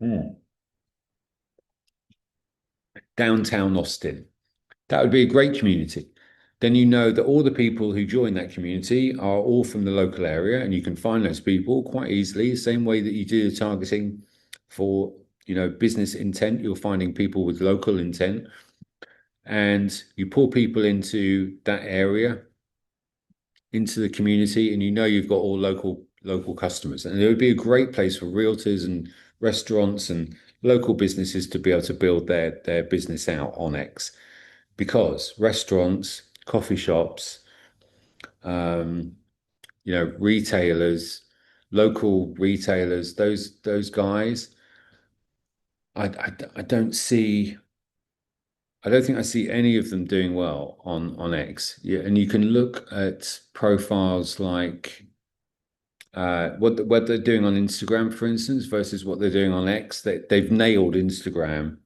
Hmm. Downtown Austin. That would be a great community. Then you know that all the people who join that community are all from the local area, and you can find those people quite easily, the same way that you do the targeting for, business intent. You're finding people with local intent, and you pull people into that area, into the community, and you've got all local customers. And it would be a great place for realtors and restaurants and local businesses to be able to build their business out on X because restaurants, coffee shops, um, retailers, local retailers, those guys, I don't see. I don't think I see any of them doing well on X. Yeah, and you can look at profiles like what they're doing on Instagram, for instance, versus what they're doing on X. They've nailed Instagram,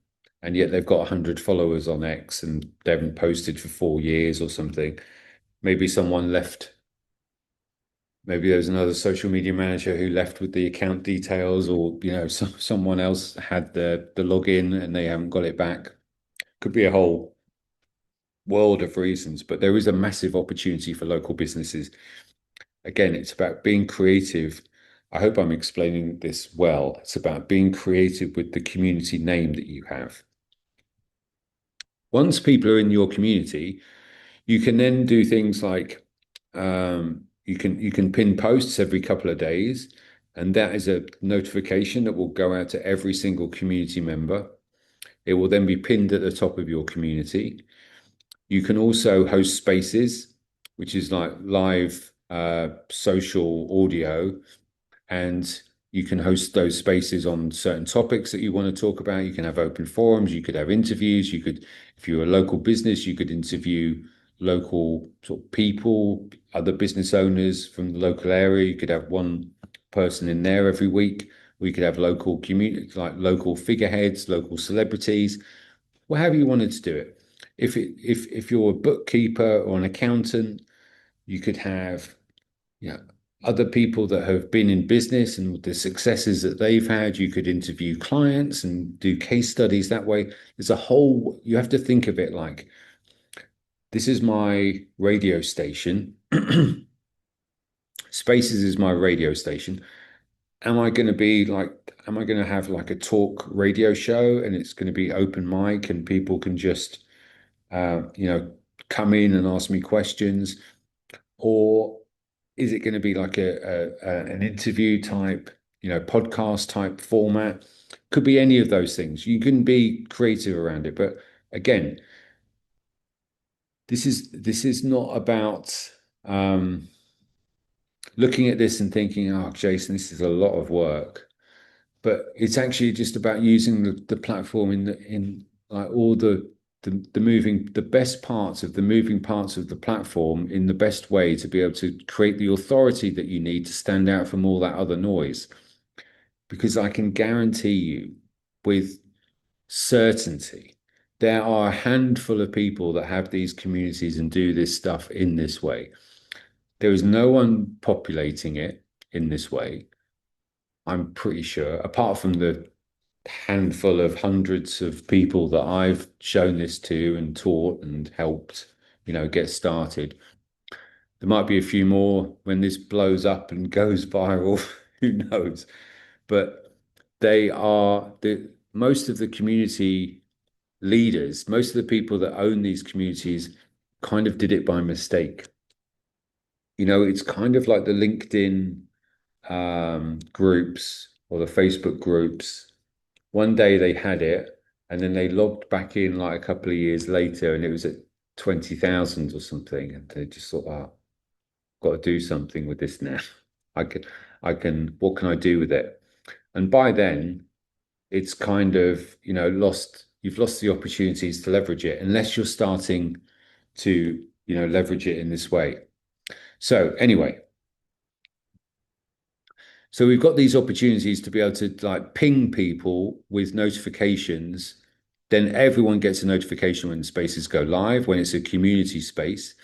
and yet they've got 100 followers on X, and they haven't posted for 4 years or something. Maybe someone left. Maybe there's another social media manager who left with the account details, or someone else had the login and they haven't got it back. Could be a whole world of reasons, but there is a massive opportunity for local businesses. Again, it's about being creative. I hope I'm explaining this well. It's about being creative with the community name that you have. Once people are in your community, you can then do things like you can pin posts every couple of days, and that is a notification that will go out to every single community member. It will then be pinned at the top of your community. You can also host spaces, which is like live social audio, and you can host those spaces on certain topics that you want to talk about. You can have open forums, you could have interviews, if you're a local business, you could interview local sort of people, other business owners from the local area. You could have one person in there every week. We could have local community, like local figureheads, local celebrities, however you wanted to do it. If you're a bookkeeper or an accountant, you could have other people that have been in business and the successes that they've had. You could interview clients and do case studies that way. You have to think of it like this is my radio station. Spaces is my radio station. Am I going to have like a talk radio show and it's going to be open mic and people can just, uh, you know, come in and ask me questions? Or is it going to be like an interview type, podcast type format? Could be any of those things. You can be creative around it, but again, this is not about looking at this and thinking, oh, Jason, this is a lot of work. But it's actually just about using the platform in like all the moving the best parts of the moving parts of the platform in the best way to be able to create the authority that you need to stand out from all that other noise. Because I can guarantee you with certainty there are a handful of people that have these communities and do this stuff in this way. There is no one populating it in this way. I'm pretty sure, apart from the handful of hundreds of people that I've shown this to and taught and helped, get started. There might be a few more when this blows up and goes viral, who knows? But they are the most of the community leaders, most of the people that own these communities kind of did it by mistake. It's kind of like the LinkedIn groups or the Facebook groups. One day they had it, and then they logged back in like a couple of years later, and it was at 20,000 or something. And they just thought, oh, got to do something with this now. I can, what can I do with it? And by then, it's kind of, you've lost the opportunities to leverage it unless you're starting to, leverage it in this way. So anyway, so we've got these opportunities to be able to like ping people with notifications. Then everyone gets a notification when the spaces go live, when it's a community space.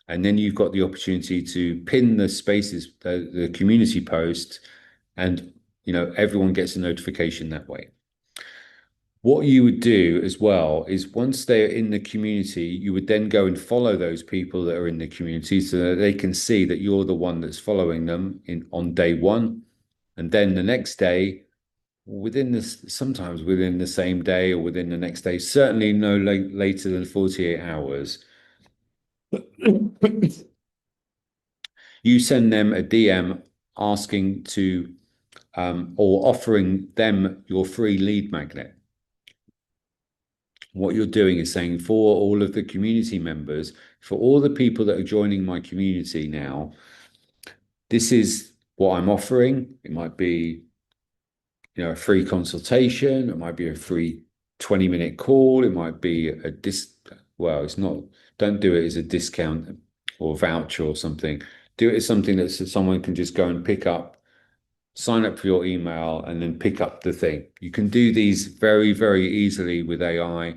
And then you've got the opportunity to pin the spaces, the community post, and everyone gets a notification that way. What you would do as well is once they're in the community, you would then go and follow those people that are in the community so that they can see that you're the one that's following them on day one. And then the next day, sometimes within the same day or within the next day, certainly no later than 48 hours, you send them a DM asking to or offering them your free lead magnet. What you're doing is saying, for all of the community members, for all the people that are joining my community now, this is what I'm offering. It might be, a free consultation. It might be a free 20-minute call. It might be well, it's not, don't do it as a discount or voucher or something. Do it as something that someone can just go and pick up, sign up for your email, and then pick up the thing. You can do these very, very easily with AI.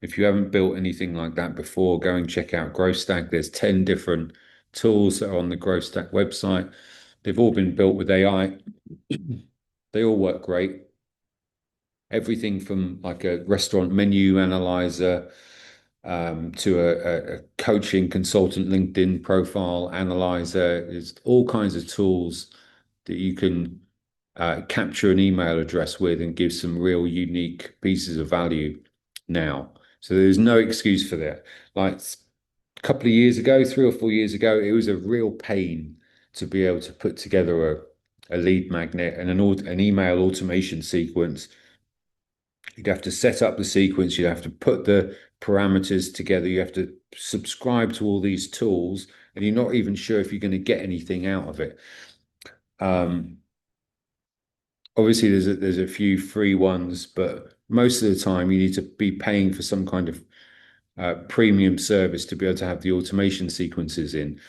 If you haven't built anything like that before, go and check out GrowthStack. There's 10 different tools that are on the GrowthStack website. They've all been built with AI. They all work great. Everything from like a restaurant menu analyzer to a coaching consultant LinkedIn profile analyzer. There's all kinds of tools that you can capture an email address with and give some real unique pieces of value now. So there's no excuse for that. Like a couple of years ago, 3 or 4 years ago, it was a real pain to be able to put together a lead magnet and an email automation sequence. You'd have to set up the sequence, you'd have to put the parameters together, you have to subscribe to all these tools, and you're not even sure if you're going to get anything out of it. Obviously, there's a few free ones, but most of the time you need to be paying for some kind of premium service to be able to have the automation sequences in.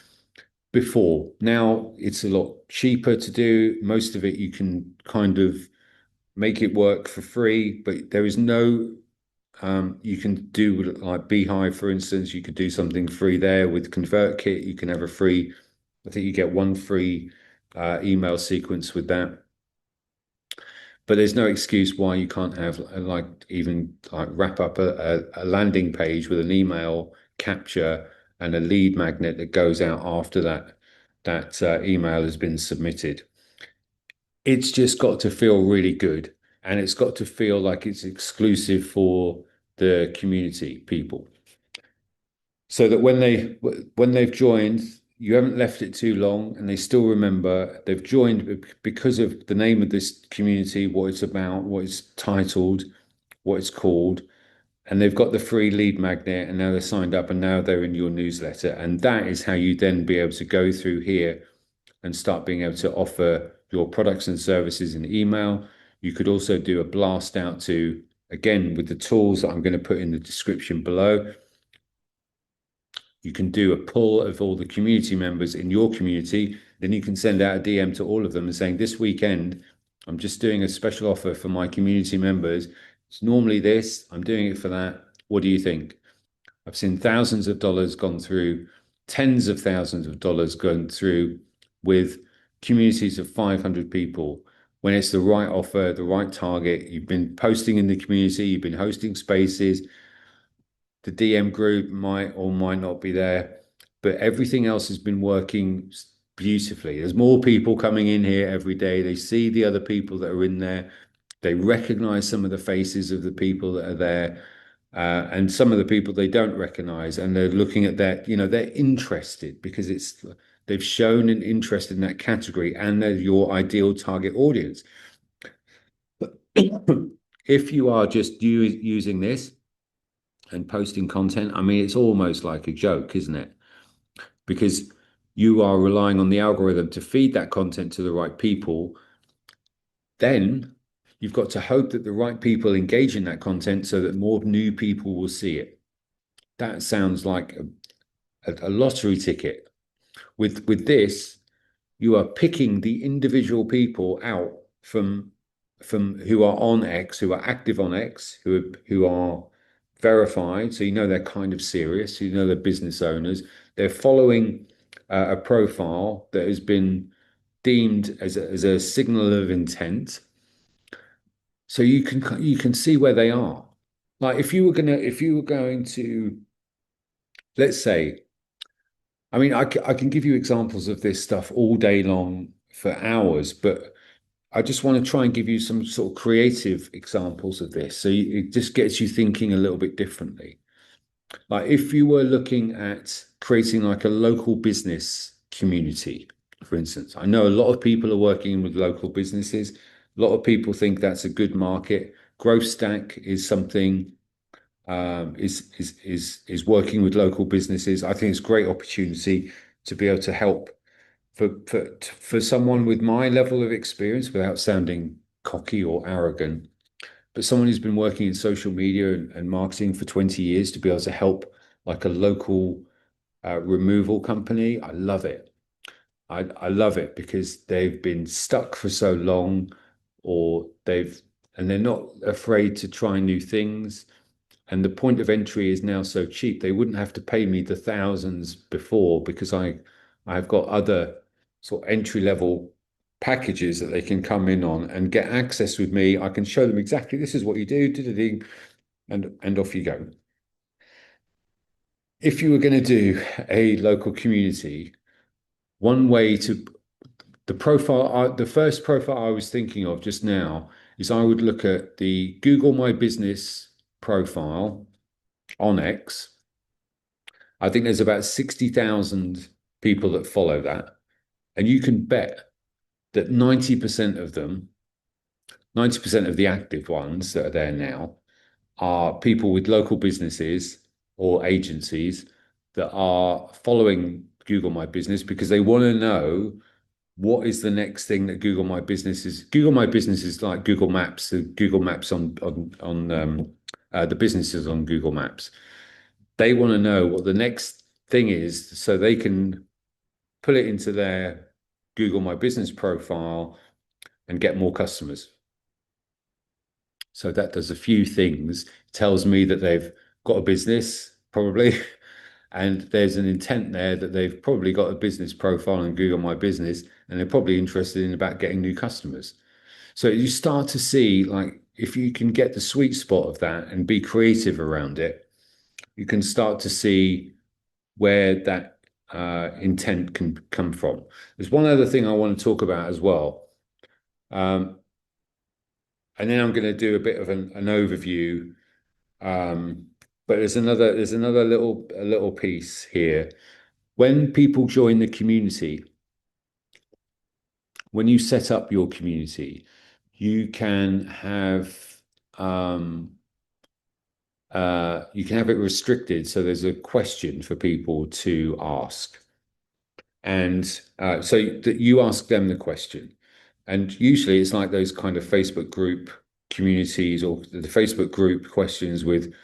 Before now, it's a lot cheaper to do. Most of it you can kind of make it work for free, but there is no. You can do like Beehive, for instance. You could do something free there with ConvertKit. You can have a free. I think you get one free email sequence with that. But there's no excuse why you can't have like even like wrap up a landing page with an email capture and a lead magnet that goes out after that email has been submitted. It's just got to feel really good, and it's got to feel like it's exclusive for the community people, so that when they've joined, you haven't left it too long and they still remember they've joined because of the name of this community, what it's about, what it's titled, what it's called, and they've got the free lead magnet, and now they're signed up, and now they're in your newsletter. And that is how you then be able to go through here and start being able to offer your products and services in email. You could also do a blast out to, again, with the tools that I'm going to put in the description below. You can do a pull of all the community members in your community. Then you can send out a DM to all of them and saying, this weekend, I'm just doing a special offer for my community members. It's normally this, I'm doing it for that. What do you think? I've seen thousands of dollars gone through, tens of thousands of dollars gone through with communities of 500 people. When it's the right offer, the right target, you've been posting in the community, you've been hosting spaces, the DM group might or might not be there, but everything else has been working beautifully. There's more people coming in here every day. They see the other people that are in there. They recognize some of the faces of the people that are there, and some of the people they don't recognize. And they're looking at that, they're interested because they've shown an interest in that category and they're your ideal target audience. But if you are just using this and posting content, I mean, it's almost like a joke, isn't it? Because you are relying on the algorithm to feed that content to the right people. Then you've got to hope that the right people engage in that content so that more new people will see it. That sounds like a lottery ticket. With this, you are picking the individual people out from who are on X, who are active on X, who are verified. So you know they're kind of serious. You know they're business owners. They're following a profile that has been deemed as a signal of intent. So you can see where they are. Like if you were going to, let's say, I mean, I can give you examples of this stuff all day long for hours, but I just want to try and give you some sort of creative examples of this. So it just gets you thinking a little bit differently. Like if you were looking at creating like a local business community, for instance, I know a lot of people are working with local businesses. A lot of people think that's a good market. GrowthStack is something is working with local businesses. I think it's a great opportunity to be able to help for someone with my level of experience without sounding cocky or arrogant, but someone who's been working in social media and marketing for 20 years to be able to help like a local removal company. I love it. I love it because they've been stuck for so long, or and they're not afraid to try new things. And the point of entry is now so cheap. They wouldn't have to pay me the thousands before because I've got other sort of entry level packages that they can come in on and get access with me. I can show them exactly this is what you do, and off you go. If you were going to do a local community, one way to the first profile I was thinking of just now is I would look at the Google My Business profile on X. I think there's about 60,000 people that follow that. And you can bet that 90% of them, 90% of the active ones that are there now, are people with local businesses or agencies that are following Google My Business because they want to know what is the next thing that Google My Business is. Google My Business is like Google Maps, the Google Maps on the businesses on Google Maps. They want to know what the next thing is so they can put it into their Google My Business profile and get more customers. So that does a few things. It tells me that they've got a business, probably, and there's an intent there that they've probably got a business profile on Google My Business, and they're probably interested in about getting new customers. So you start to see, like, if you can get the sweet spot of that and be creative around it, you can start to see where that intent can come from. There's one other thing I want to talk about as well. And then I'm going to do a bit of an overview. But there's another little piece here. When people join the community, when you set up your community, you can have You can have it restricted, so there's a question for people to ask, and so that you ask them the question. And usually it's like those kind of Facebook group communities or the Facebook group questions with,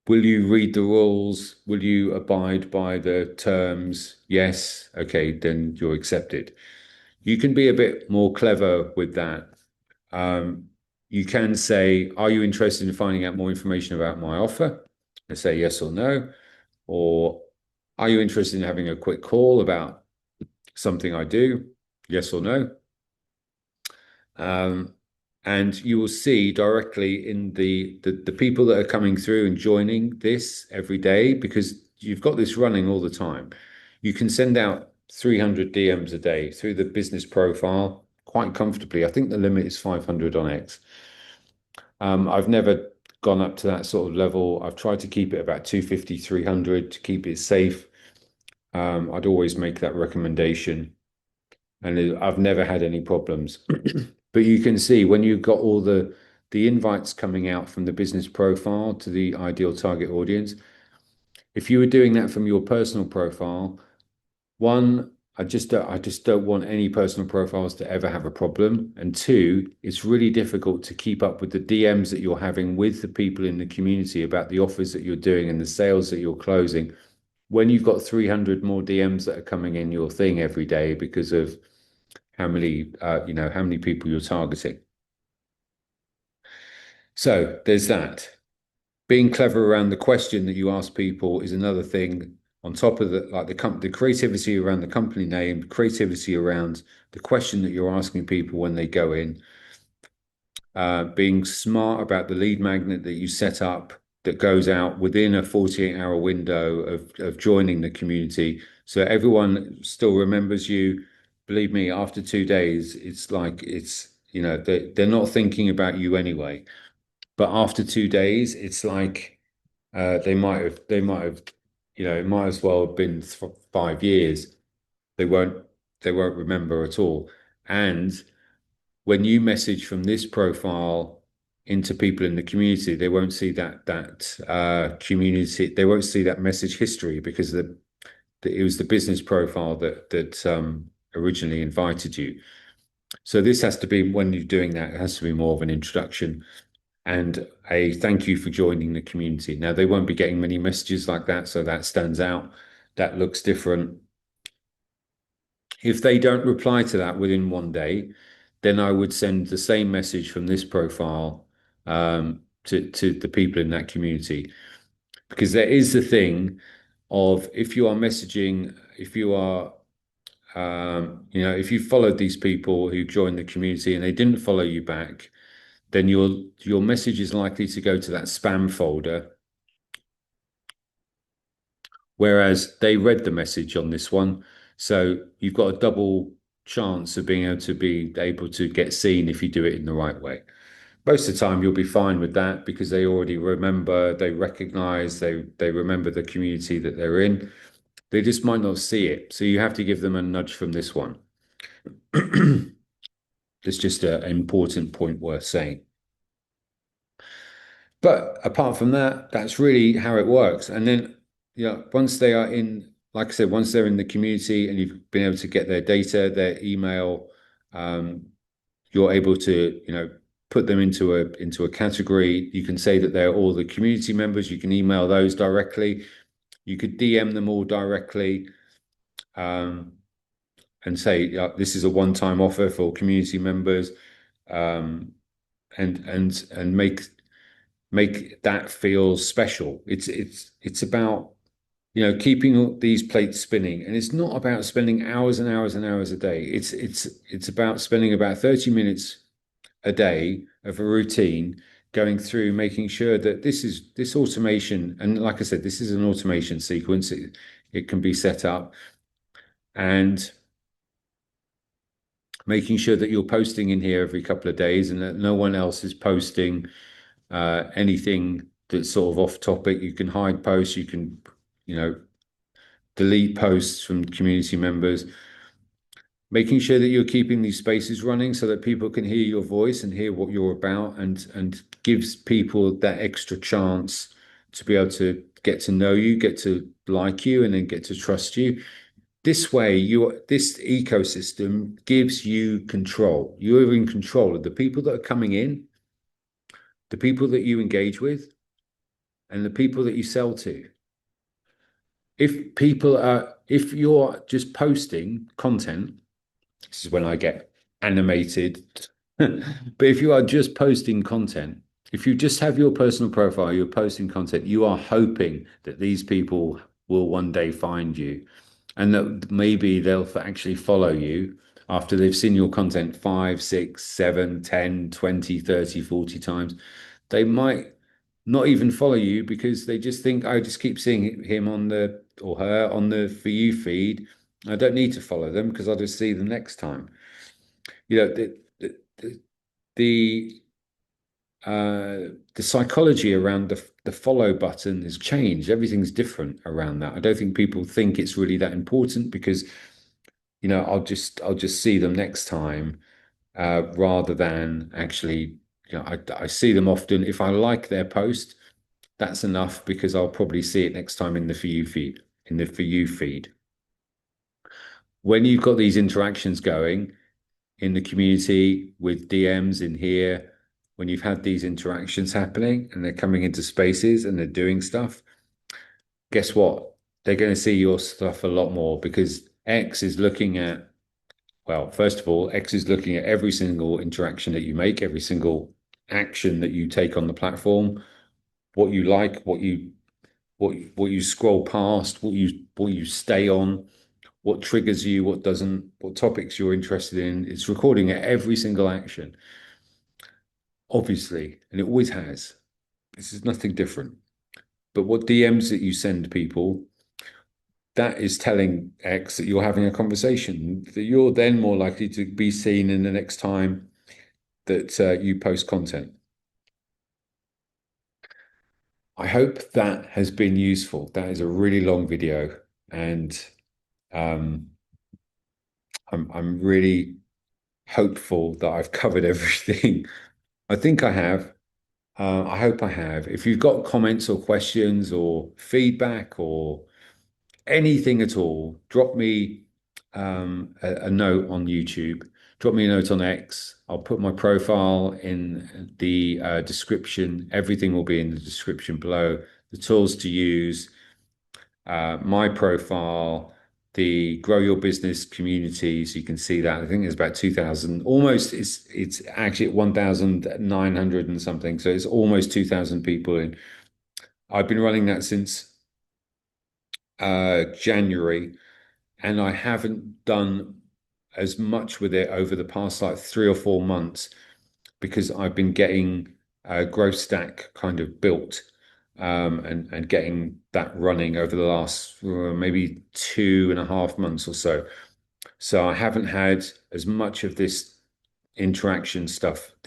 will you read the rules? Will you abide by the terms? Yes. Okay, then you're accepted. You can be a bit more clever with that. Um, you can say, are you interested in finding out more information about my offer? And say yes or no. Or are you interested in having a quick call about something I do? Yes or no. Um, and you will see directly in the people that are coming through and joining this every day, because you've got this running all the time. You can send out 300 DMs a day through the business profile quite comfortably. I think the limit is 500 on X. I've never gone up to that sort of level. I've tried to keep it about 250, 300 to keep it safe. I'd always make that recommendation, and I've never had any problems. But you can see when you've got all the invites coming out from the business profile to the ideal target audience, if you were doing that from your personal profile, one, I just don't want any personal profiles to ever have a problem. And two, it's really difficult to keep up with the DMs that you're having with the people in the community about the offers that you're doing and the sales that you're closing when you've got 300 more DMs that are coming in your thing every day because of how many people you're targeting. So there's that. Being clever around the question that you ask people is another thing on top of the creativity around the company name, creativity around the question that you're asking people when they go in, being smart about the lead magnet that you set up that goes out within a 48-hour window of joining the community. So everyone still remembers you. Believe me, after 2 days, it's like they're not thinking about you anyway. But after 2 days, it's like they might have, it might as well have been 5 years. They won't they won't remember at all. And when you message from this profile into people in the community, they won't see that community. They won't see that message history because it was the business profile that originally invited you. So this has to be, when you're doing that, it has to be more of an introduction and a thank you for joining the community. Now, they won't be getting many messages like that, so that stands out. That looks different. If they don't reply to that within one day, then I would send the same message from this profile to the people in that community. Because there is the thing of, if you are messaging, if you are, if you followed these people who joined the community and they didn't follow you back, then your message is likely to go to that spam folder. Whereas they read the message on this one. So you've got a double chance of being able to get seen if you do it in the right way. Most of the time you'll be fine with that because they already remember, they recognize, they remember the community that they're in. They just might not see it. So you have to give them a nudge from this one. It's just an important point worth saying. But apart from that, that's really how it works. And then, once they are in, like I said, once they're in the community and you've been able to get their data, their email, um, you're able to, put them into a category. You can say that they're all the community members. You can email those directly. You could DM them all directly, and say, this is a one-time offer for community members, and make that feel special. It's about keeping these plates spinning, and it's not about spending hours and hours and hours a day. It's about spending about 30 minutes a day of a routine going through making sure that this automation, and like I said, this is an automation sequence. It can be set up, and making sure that you're posting in here every couple of days and that no one else is posting anything that's sort of off topic. You can hide posts, you can, delete posts from community members. making sure that you're keeping these spaces running so that people can hear your voice and hear what you're about, and gives people that extra chance to be able to get to know you, get to like you, and then get to trust you. This way, this ecosystem gives you control. You're in control of the people that are coming in, the people that you engage with, and the people that you sell to. If you're just posting content, this is when I get animated. But if you are just posting content, if you just have your personal profile, you're posting content, you are hoping that these people will one day find you, and that maybe they'll actually follow you after they've seen your content 5, 6, 7, 10, 20, 30, 40 times. They might not even follow you because they just think, I just keep seeing him on the or her on the For You feed. I don't need to follow them because I'll just see them next time. You know, the the psychology around the follow button has changed. Everything's different around that. I don't think people think it's really that important because, I'll just see them next time, rather than actually, I see them often. If I like their post, that's enough because I'll probably see it next time in the For You feed. In the For You feed, when you've got these interactions going in the community with DMs in here, when you've had these interactions happening and they're coming into spaces and they're doing stuff, guess what? They're going to see your stuff a lot more because X is looking at, well, first of all, X is looking at every single interaction that you make, every single action that you take on the platform, what you like, what you scroll past, what you stay on, what triggers you, what doesn't, what topics you're interested in. It's recording every single action, obviously, and it always has. This is nothing different. But what DMs that you send people, that is telling X that you're having a conversation, that you're then more likely to be seen in the next time that you post content. I hope that has been useful. That is a really long video, and um, I'm really hopeful that I've covered everything. I think I have. I hope I have. If you've got comments or questions or feedback or anything at all, drop me a note on YouTube. Drop me a note on X. I'll put my profile in the description. Everything will be in the description below. The tools to use, my profile, the Grow Your Business community. So you can see that. I think there's about 2,000, almost, it's actually at 1,900 and something. So it's almost 2,000 people in. I've been running that since January, and I haven't done as much with it over the past like 3 or 4 months because I've been getting GrowthStack kind of built, and getting that running over the last maybe 2.5 months or so. So I haven't had as much of this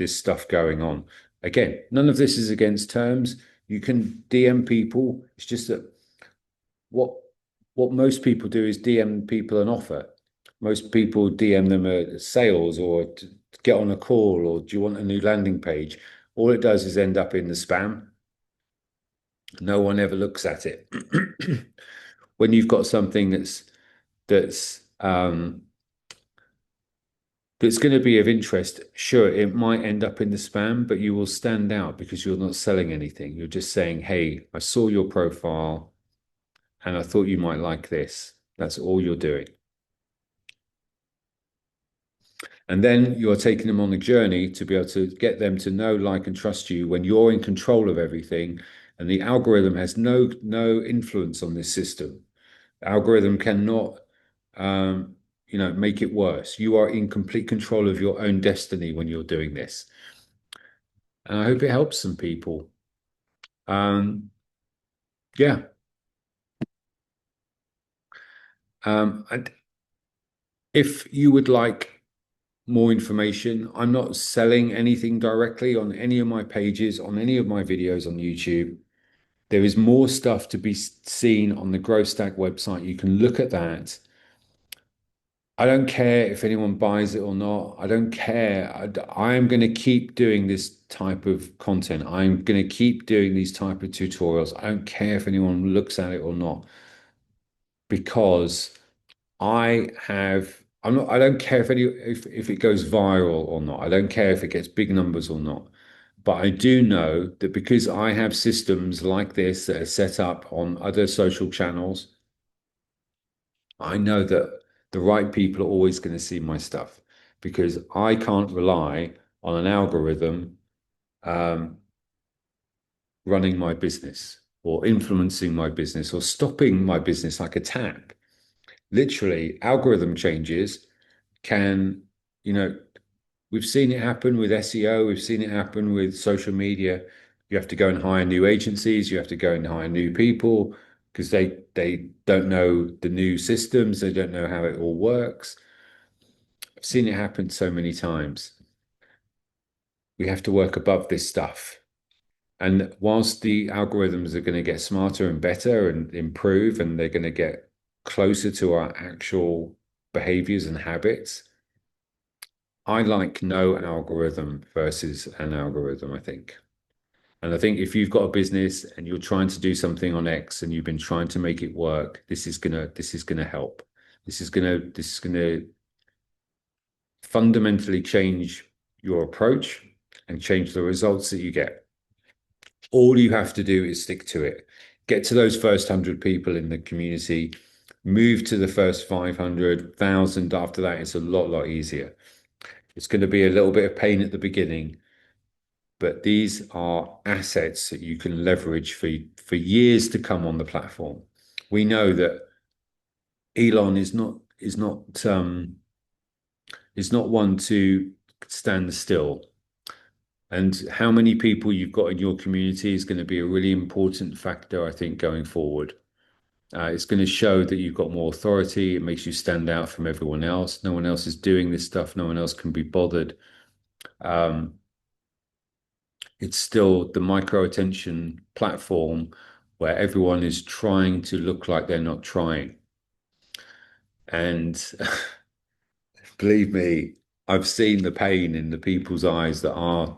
stuff going on. Again, none of this is against terms. You can DM people. It's just that what what most people do is DM people an offer. Most people DM them a sales or to get on a call or do you want a new landing page? All it does is end up in the spam. No one ever looks at it. When you've got something that's um, that's going to be of interest, sure, it might end up in the spam, but you will stand out because you're not selling anything. You're just saying, "Hey, I saw your profile and I thought you might like this." That's all you're doing. And then you're taking them on a journey to be able to get them to know, like, and trust you when you're in control of everything. And the algorithm has no influence on this system. The algorithm cannot, make it worse. You are in complete control of your own destiny when you're doing this. And I hope it helps some people. Um, yeah. And if you would like more information, I'm not selling anything directly on any of my pages, on any of my videos on YouTube. There is more stuff to be seen on the GrowthStack website. You can look at that. I don't care if anyone buys it or not. I don't care. I am going to keep doing this type of content. I'm going to keep doing these type of tutorials. I don't care if anyone looks at it or not, because I don't care if it goes viral or not. I don't care if it gets big numbers or not. But I do know that because I have systems like this that are set up on other social channels, I know that the right people are always going to see my stuff, because I can't rely on an algorithm um, running my business or influencing my business or stopping my business like a tap. Literally, algorithm changes can, you know, we've seen it happen with SEO, we've seen it happen with social media. You have to go and hire new agencies, you have to go and hire new people because they don't know the new systems, they don't know how it all works. I've seen it happen so many times. We have to work above this stuff. And whilst the algorithms are going to get smarter and better and improve, and they're going to get closer to our actual behaviors and habits, I like no algorithm versus an algorithm, I think. And I think if you've got a business and you're trying to do something on X and you've been trying to make it work, this is gonna help. This is gonna fundamentally change your approach and change the results that you get. All you have to do is stick to it. Get to those first 100 people in the community, move to the first 500,000. After that, it's a lot easier. It's going to be a little bit of pain at the beginning, but these are assets that you can leverage for years to come on the platform. We know that Elon is not one to stand still. And how many people you've got in your community is going to be a really important factor, I think, going forward. It's going to show that you've got more authority. It makes you stand out from everyone else. No one else is doing this stuff. No one else can be bothered. Um, it's still the micro attention platform where everyone is trying to look like they're not trying. And believe me, I've seen the pain in the people's eyes that are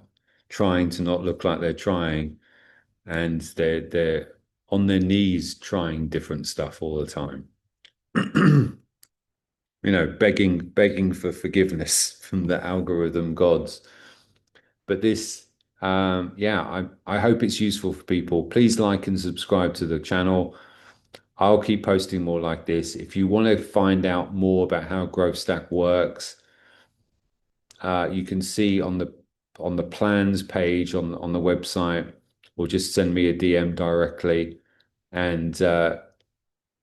trying to not look like they're trying, and they're on their knees trying different stuff all the time. Begging for forgiveness from the algorithm gods. But this, yeah, I hope it's useful for people. Please like and subscribe to the channel. I'll keep posting more like this. If you want to find out more about how GrowthStack works, you can see on the plans page on the website, or just send me a DM directly, and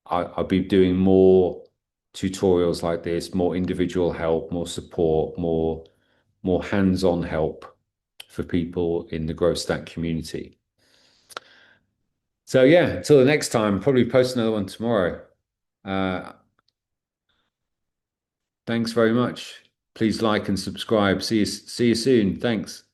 I'll be doing more tutorials like this, more individual help, more support, more hands-on help for people in the GrowthStack community. So yeah, until the next time, probably post another one tomorrow. Uh, thanks very much. Please like and subscribe. See you soon. Thanks.